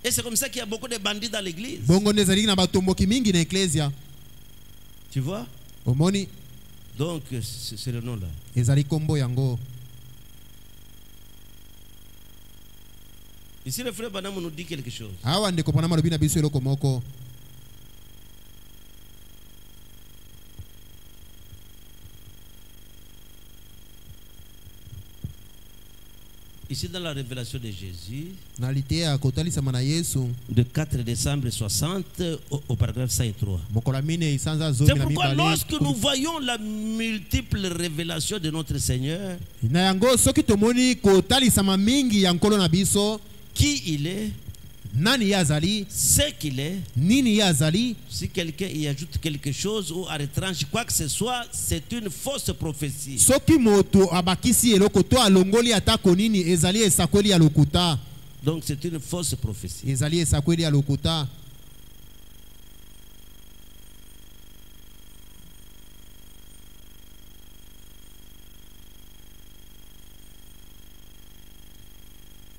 Et c'est comme ça qu'il y a beaucoup de bandits dans l'église. Bongo nde ezali na batomboki mingi na eklesia. Tu vois? Omoni Donc, c'est le nom là. ezali kombo yango. Ici, le frère Banam nous dit quelque chose. Awa ndeko pana malobi na biso eloko moko. Ici, dans la révélation de Jésus, Na litea kotalisama na Yesu. de 4 décembre 60 au paragraphe 103. Mokola mine isanza zomi C'est na pourquoi mibale. lorsque nous voyons la multiple révélation de notre Seigneur, Na yango soki tomoni kotalisama mingi ya nkolo na biso, qui il est, nani ye azali, ce qu'il est, nini ye azali, si quelqu'un y ajoute quelque chose ou à retranche quoi que ce soit, c'est une fausse prophétie. soki moto abakisi eloko to alongoli atako nini ezali esakweli ya lokuta. Donc c'est une fausse prophétie. Ezali esakweli ya lokuta.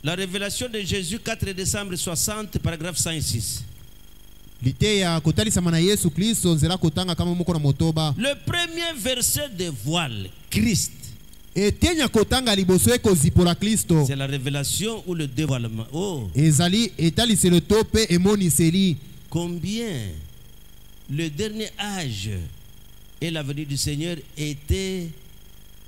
La révélation de Jésus, 4 décembre 60, paragraphe 106. Litea kotalisama na Yesu Kristo nzela kotanga kama moko na motoba. Le premier verset de voile, Christ, Etenya kotanga liboso ekozipola Kristo. c'est la révélation ou le dévoilement. Oh, Ezali etaliselo to pe emoniseli. combien le dernier âge et la venue du Seigneur étaient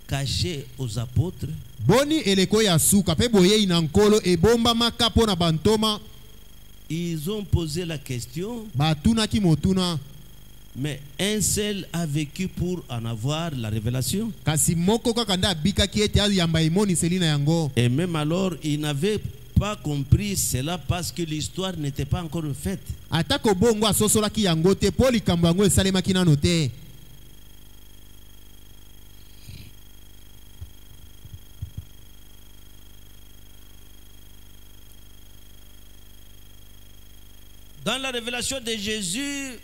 cachés aux apôtres. Boni eleko ya suka pe boye ina nkolo ebomba makapo na bantoma. Ils ont posé la question, Batuna ki motuna. mais un seul a vécu pour en avoir la révélation. Kasi moko kaka nda bika ki ete yamba emoniseli na yango. Et même alors, ils n'avaient pas compris cela parce que l'histoire n'était pas encore faite. Atako bongo asosola ki yango te po likambo yango esalemaki nano te. Dans la révélation de Jésus,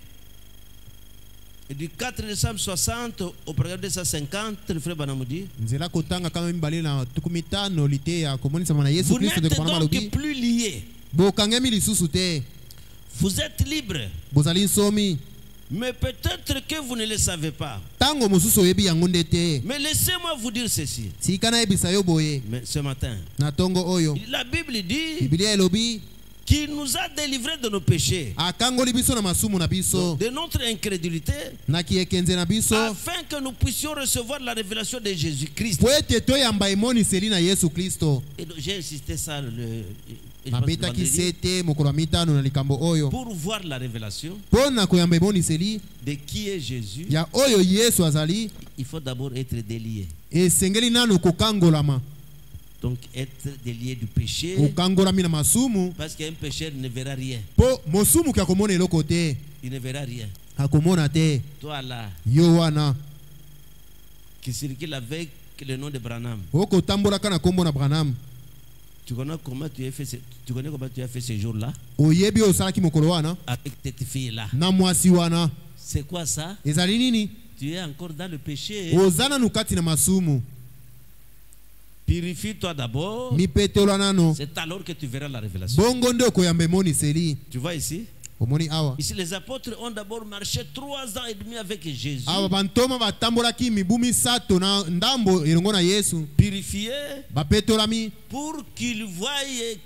du 4 décembre 60 au paragraphe 250, le frère Banamoudi, Nzela kotanga kama mibale na tukumitano litea komonisama na Yesu vous Kristo n'êtes ndeko pana donc malobi. plus liés. Bokangemi lisusu te. Vous êtes libres. Bozali nsomi. Mais peut-être que vous ne le savez pas. Tango mosusu oyebi yango nde te. Mais laissez-moi vous dire ceci. Tika na yebisa yo boye. Mais ce matin, Na tongo oyo. la Bible dit Biblia elobi qu'il nous a délivrés de nos péchés, akangoli biso na masumu na biso. de notre incrédulité, Na kiekenze na biso. afin que nous puissions recevoir la révélation de Jésus-Christ. Po ete toyamba emoniseli na Yesu Kristo. Et donc, j'ai insisté ça je pense Nabetaki vendredi, sete mokolo ya mitano na likambo oyo. pour voir la révélation Po na koyamba emoniseli de qui est Jésus. ya oyo Yesu azali. Il faut d'abord être délié. Esengeli nano kokangolama. Donc être délié du péché, Kokangolami na masumu. parce qu'un pécheur ne verra rien. Po mosumu ki akomona eloko te. Il ne verra rien. Akomona te. Toi là, Yo wana. qui circule avec le nom de Branham, Okotambolaka na kombo na Branham. tu connais comment tu as fait ce jour-là Oyebi osalaki mokolo wana. avec cette fille-là. Na mwasi wana. C'est quoi ça? Ezali nini? Tu es encore dans le péché. Ozana nukati na masumu. Purifie-toi d'abord. Mipetelo nano. C'est alors que tu verras la révélation. Bongo nde okoyamba emoniseli. Tu vois ici? omoni awa Ici, les apôtres ont d'abord marché 3 ans et demi avec Jésus. awa bantoma batambolaki mibu misato na ndambo elongo na Yesu Purifié bapetolami pour qu'ils voient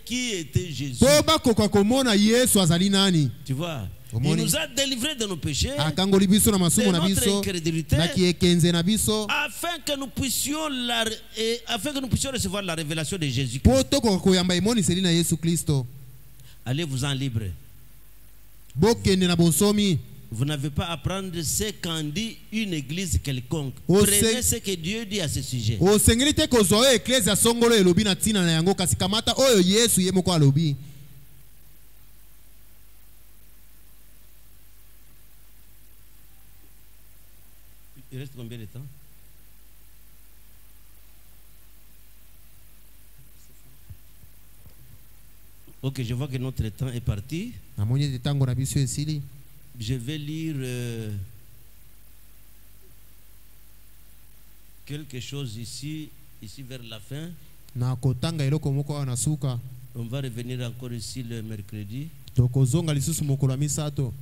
qui était Jésus. po bakoka komona Yesu azali nani. Tu vois, il Omoni. nous a délivrés de nos péchés, Akangoli biso na de masumu na notre biso incrédulité, na kiekenze na biso afin que nous puissions recevoir la révélation de Jésus. po tokoka koyamba emoniseli na Yesu Kristo. Allez-vous-en libre. Bokende na bonsomi. Vous n'avez pas à prendre ce qu'en dit une église quelconque. Au Prenez ce que Dieu dit à ce sujet. osengeli te kozwa oyo eklezia songolo elobi na ntina na yango kasi kamata oyo Yesu ye moko alobi. Il reste combien de temps? Ok, je vois que notre temps est parti. Namoni ete tango na biso esili. Je vais lire quelque chose ici vers la fin. Na kotanga eloko moko awa na suka. On va revenir encore ici le mercredi. Tokozonga lisusu mokolo ya misato.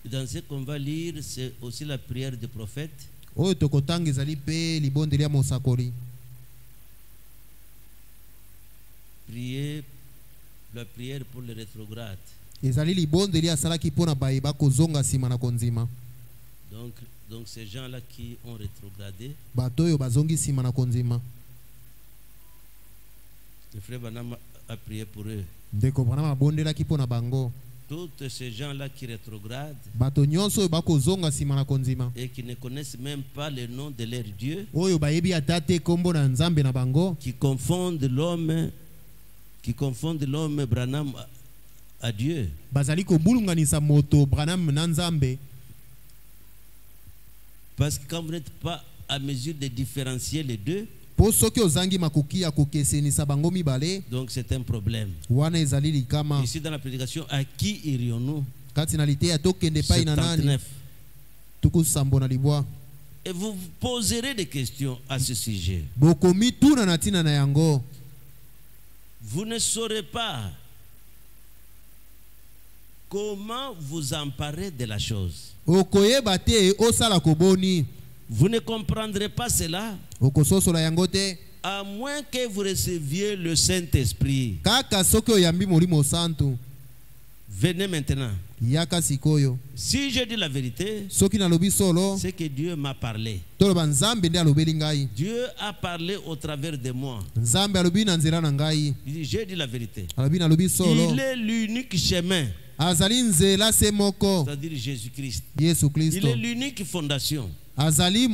Dans ce qu'on va lire, c'est aussi la prière des prophètes. Oyo tokotanga ezali pe libondeli ya mosakoli. Prier la prière pour les rétrogrades. Ezali libondeli asalaki mpona bayeba kozonga nsima na konzima. Donc ces gens-là qui ont rétrogradé, Bato oyo bazongi nsima na konzima. le frère Banam a prié pour eux. Ndeko Branham abondelaki mpona bango. Tous ces gens-là qui rétrogradent Bato nyonso oyo bakozonga nsima na konzima. et qui ne connaissent même pas le nom de leur Dieu, Oyo bayebi ata te kombo na Nzambe na bango. qui confondent l'homme Branham à Dieu. Bazali kobulunganisa moto Branham na Nzambe. Parce que quand vous n'êtes pas à mesure de différencier les deux, Po soki ozangi makoki ya kokesenisa bango mibale, donc c'est un problème. wana ezali likama. Ici dans la prédication, à qui irions-nous? Kati na lite ya tokende pai na nani? 79. Tuku sambo na libwa. Et vous poserez des questions à ce sujet. Bokomi tuna na tina na yango. Vous ne saurez pas comment vous emparer de la chose. Okoyeba te osala koboni. Vous ne comprendrez pas cela Okososola yango te. à moins que vous receviez le Saint-Esprit. Kaka soki oyambi Molimo Santu. Venez maintenant. Yaka sikoyo. Si je dis la vérité, Soki nalobi solo, c'est que Dieu m'a parlé. toloba Nzambe nde alobeli ngai. Dieu a parlé au travers de moi. Nzambe alobi na nzela na ngai. Il dit, j'ai dit la vérité. Alobi nalobi solo. Il est l'unique chemin, Azali nzela se moko. c'est-à-dire Jésus-Christ. Yesu Il Kristo. est l'unique fondation. Azali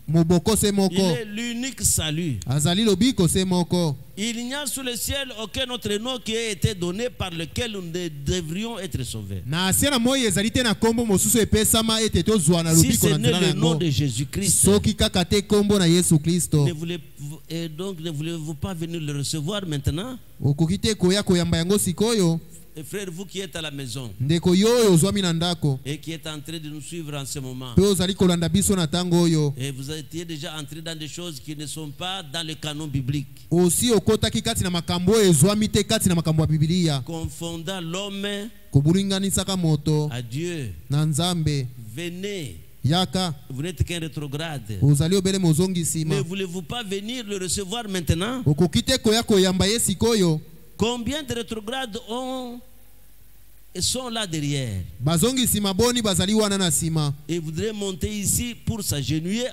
moboko se Il moko. est l'unique salut. Azali lobiko se moko. Il n'y a sous le ciel aucun autre nom qui ait été donné par lequel nous devrions être sauvés. Na asiana moyo ezali te na kombo mosusu epesama ete tozwa na Si lobiko ce na n'est nzela na le nom yango. de Jésus-Christ, Soki kaka te kombo na Yesu Kristo. ne voulez-vous pas venir le recevoir maintenant? Okoki te koya koyamba yango sikoyo. Et frère, vous qui êtes à la maison Ndeko yo oyo ozwami na ndako. et qui êtes en train de nous suivre en ce moment, Pe ozali kolanda biso na tango oyo. et vous étiez déjà entré dans des choses qui ne sont pas dans le canon biblique, Osi okotaki kati na makambo oyo ezwami te kati na makambo ya Biblia. confondant l'homme Kobulinganisaka moto à Dieu. na Nzambe. Venez, Yaka vous n'êtes qu'un rétrograde. ozali obele mozongi sima. Ne voulez-vous pas venir le recevoir maintenant? Okoki te koya koyamba ye sikoyo. Combien de rétrogrades sont là derrière? Bazongi sima boni bazali wana na sima. Et voudrait monter ici pour s'agenouiller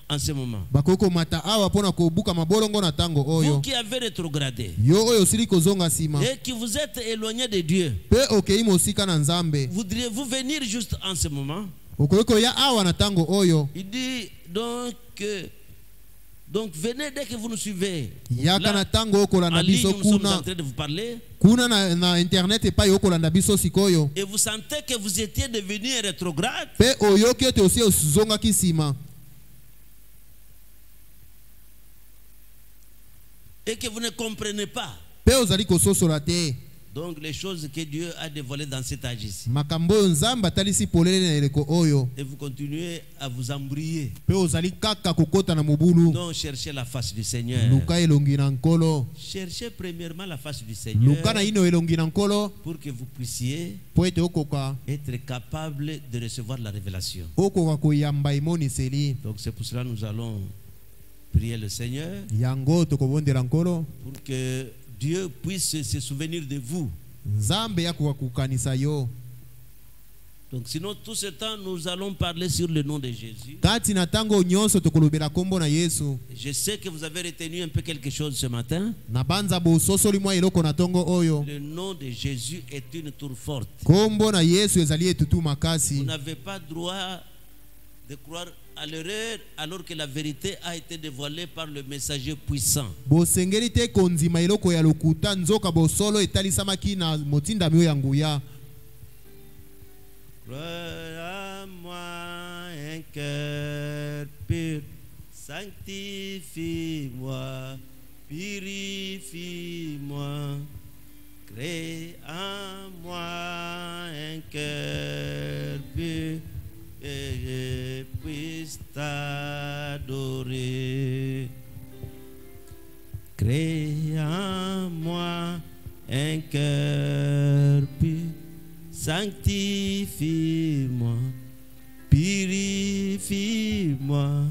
en ce moment. Bakoko mata awa pona kobuka mabolongo na tango Vous oyo. qui avez rétrogradé Yo oyo osili kozonga sima. et qui vous êtes éloigné de Dieu, Pe okei mosika na Nzambe. voudriez-vous venir juste en ce moment? Okoki koya awa na tango oyo. Il dit donc venez dès que vous nous suivez. Yaka na Là, tango okolanda en ligne, biso nous sommes en kuna. train de vous parler Kuna na internet epai okolanda biso sikoyo. et vous sentez que vous étiez devenu un rétrograde. Pe oyoki ete osi ozongaki sima. Et que vous ne comprenez pas. Pe ozali kososola te. Donc les choses que Dieu a dévoilées dans cet âge-ci. makambo oyo nzambe atalisi polele na eleko oyo Et vous continuez à vous embrouiller. mpe ozali kaka kokota na mobulu Donc cherchez la face du Seigneur. luka elongi na nkolo Cherchez premièrement la face du Seigneur luka na ino elongi na nkolo pour que vous puissiez po ete okoka être capable de recevoir la révélation. okoka koyamba emoniseli Donc c'est pour cela que nous allons prier le Seigneur yango tokobondela nkolo pour que Dieu puisse se souvenir de vous. nzambe yakoka kokanisa yo. Donc sinon tout ce temps nous allons parler sur le nom de Jésus. Kati na tango nyonso tokolobela kombo na Yesu. Je sais que vous avez retenu un peu quelque chose ce matin. Na banza bososoli mwa eloko na tongo oyo. Le nom de Jésus est une tour forte. Kombo na Yesu ezali etutu makasi. Vous n'avez pas droit de croire à l'erreur alors que la vérité a été dévoilée par le messager puissant. Bosengeli te konzima eloko ya lokuta nzoka bosolo etalisamaki na motinda mio ya nguya. À moi un cœur pur, sanctifie-moi, purifie-moi, crée en moi un cœur pur et je puisse t'adorer. Crée en moi un cœur pur, sanctifie-moi, purifie-moi,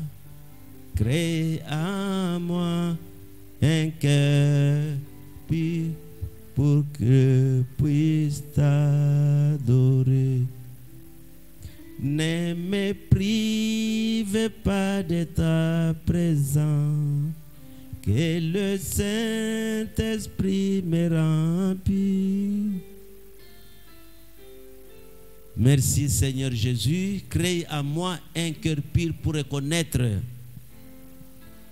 crée en moi un cœur pur pour que je puisse t'adorer. Ne me prive pas de ta présence, que le Saint-Esprit me remplisse. Merci Seigneur Jésus, crée en moi un cœur pur pour reconnaître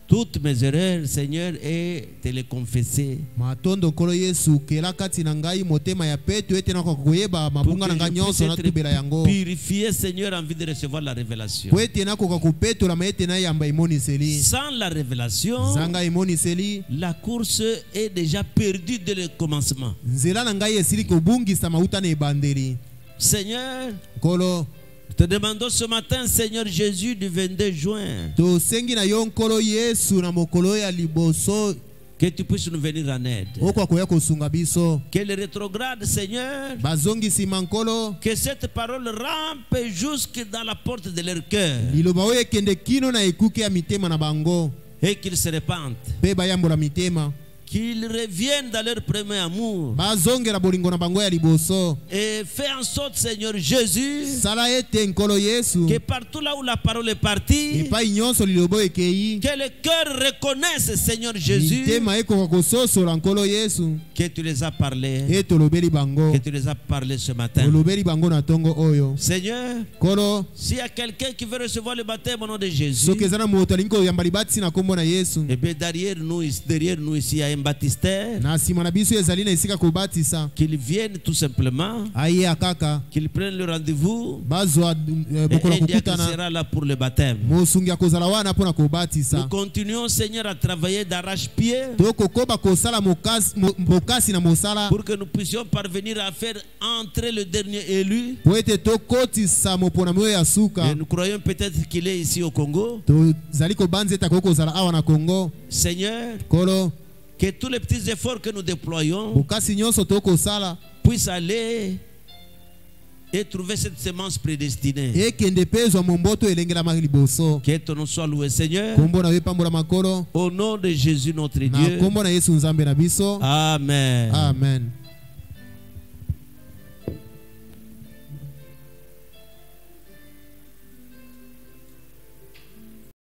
toutes mes erreurs, Seigneur, et te les confesser. Matondo kolo Yesu kela kati na ngai motema ya petu ete na koyeba mabunga na ngai nyonso na tubela yango. Purifier Seigneur en vue de recevoir la révélation. Po ete na koka kupeto la maete na yamba imoniseli. Sans la révélation, Zanga imoniseli, la course est déjà perdue dès le commencement. nzela na ngai esili kobungisa mauta na ebandeli. Seigneur, Kolo te demandons ce matin, Seigneur Jésus, du 22 juin, to sengi na yo nkolo Yesu na mokolo ya liboso que tu puisses nous venir en aide. okwa koya kosunga biso. Que le rétrograde, Seigneur, Bazongisi mankolo que cette parole rampe jusque dans la porte de leur cœur liloba oyo ekende kino na ekuke ya mitema na bango et qu'ils se répandent, mpe bayambola mitema qu'ils reviennent dans leur premier amour. bazongela bolingo na bango ya liboso. Et fais en sorte, Seigneur Jésus, Sala ete nkolo Yesu que partout là où la parole est partie, epai nyonso liloba oyo ekei que le cœur reconnaisse, Seigneur Jésus, mitema ekoka kososola nkolo Yesu que tu les as parlé, e tolobeli bango que tu les as parlé ce matin. tolobeli bango na tongo oyo. Seigneur, Kolo s'il y a quelqu'un qui veut recevoir le baptême au nom de Jésus, soki eza na moto alingi koyamba libatisi na kombo na Yesu et bien derrière nous ici, il y a un baptistère, na nsima na biso ezali na esika kobatisa qu'ils viennent tout simplement, ayeya kaka qu'ils prennent le rendez-vous, bazwa et bokola un diacre kokutana sera là pour le baptême. mosungi akozala wana mpo na Nous kobatisa. continuons, Seigneur, à travailler d'arrache-pied tokokoba kosala bokasi na mosala pour que nous puissions parvenir à faire entrer le dernier élu. po ete tokotisa moponami oyo ya suka. Et nous croyons peut-être qu'il est ici au Congo. tozali kobanza ete akoki kozala awa na Kongo. Seigneur, Kolo que tous les petits efforts que nous déployons bokasi nyonso tokosala puissent aller et trouver cette semence prédestinée. ekende mpe ezwa momboto elengelama liboso. Que ton nom soit loué, Seigneur. kombo na yo epambola makolo Au nom de Jésus, notre na Dieu. kombo na Yesu nzambe na biso. Amen. Amen.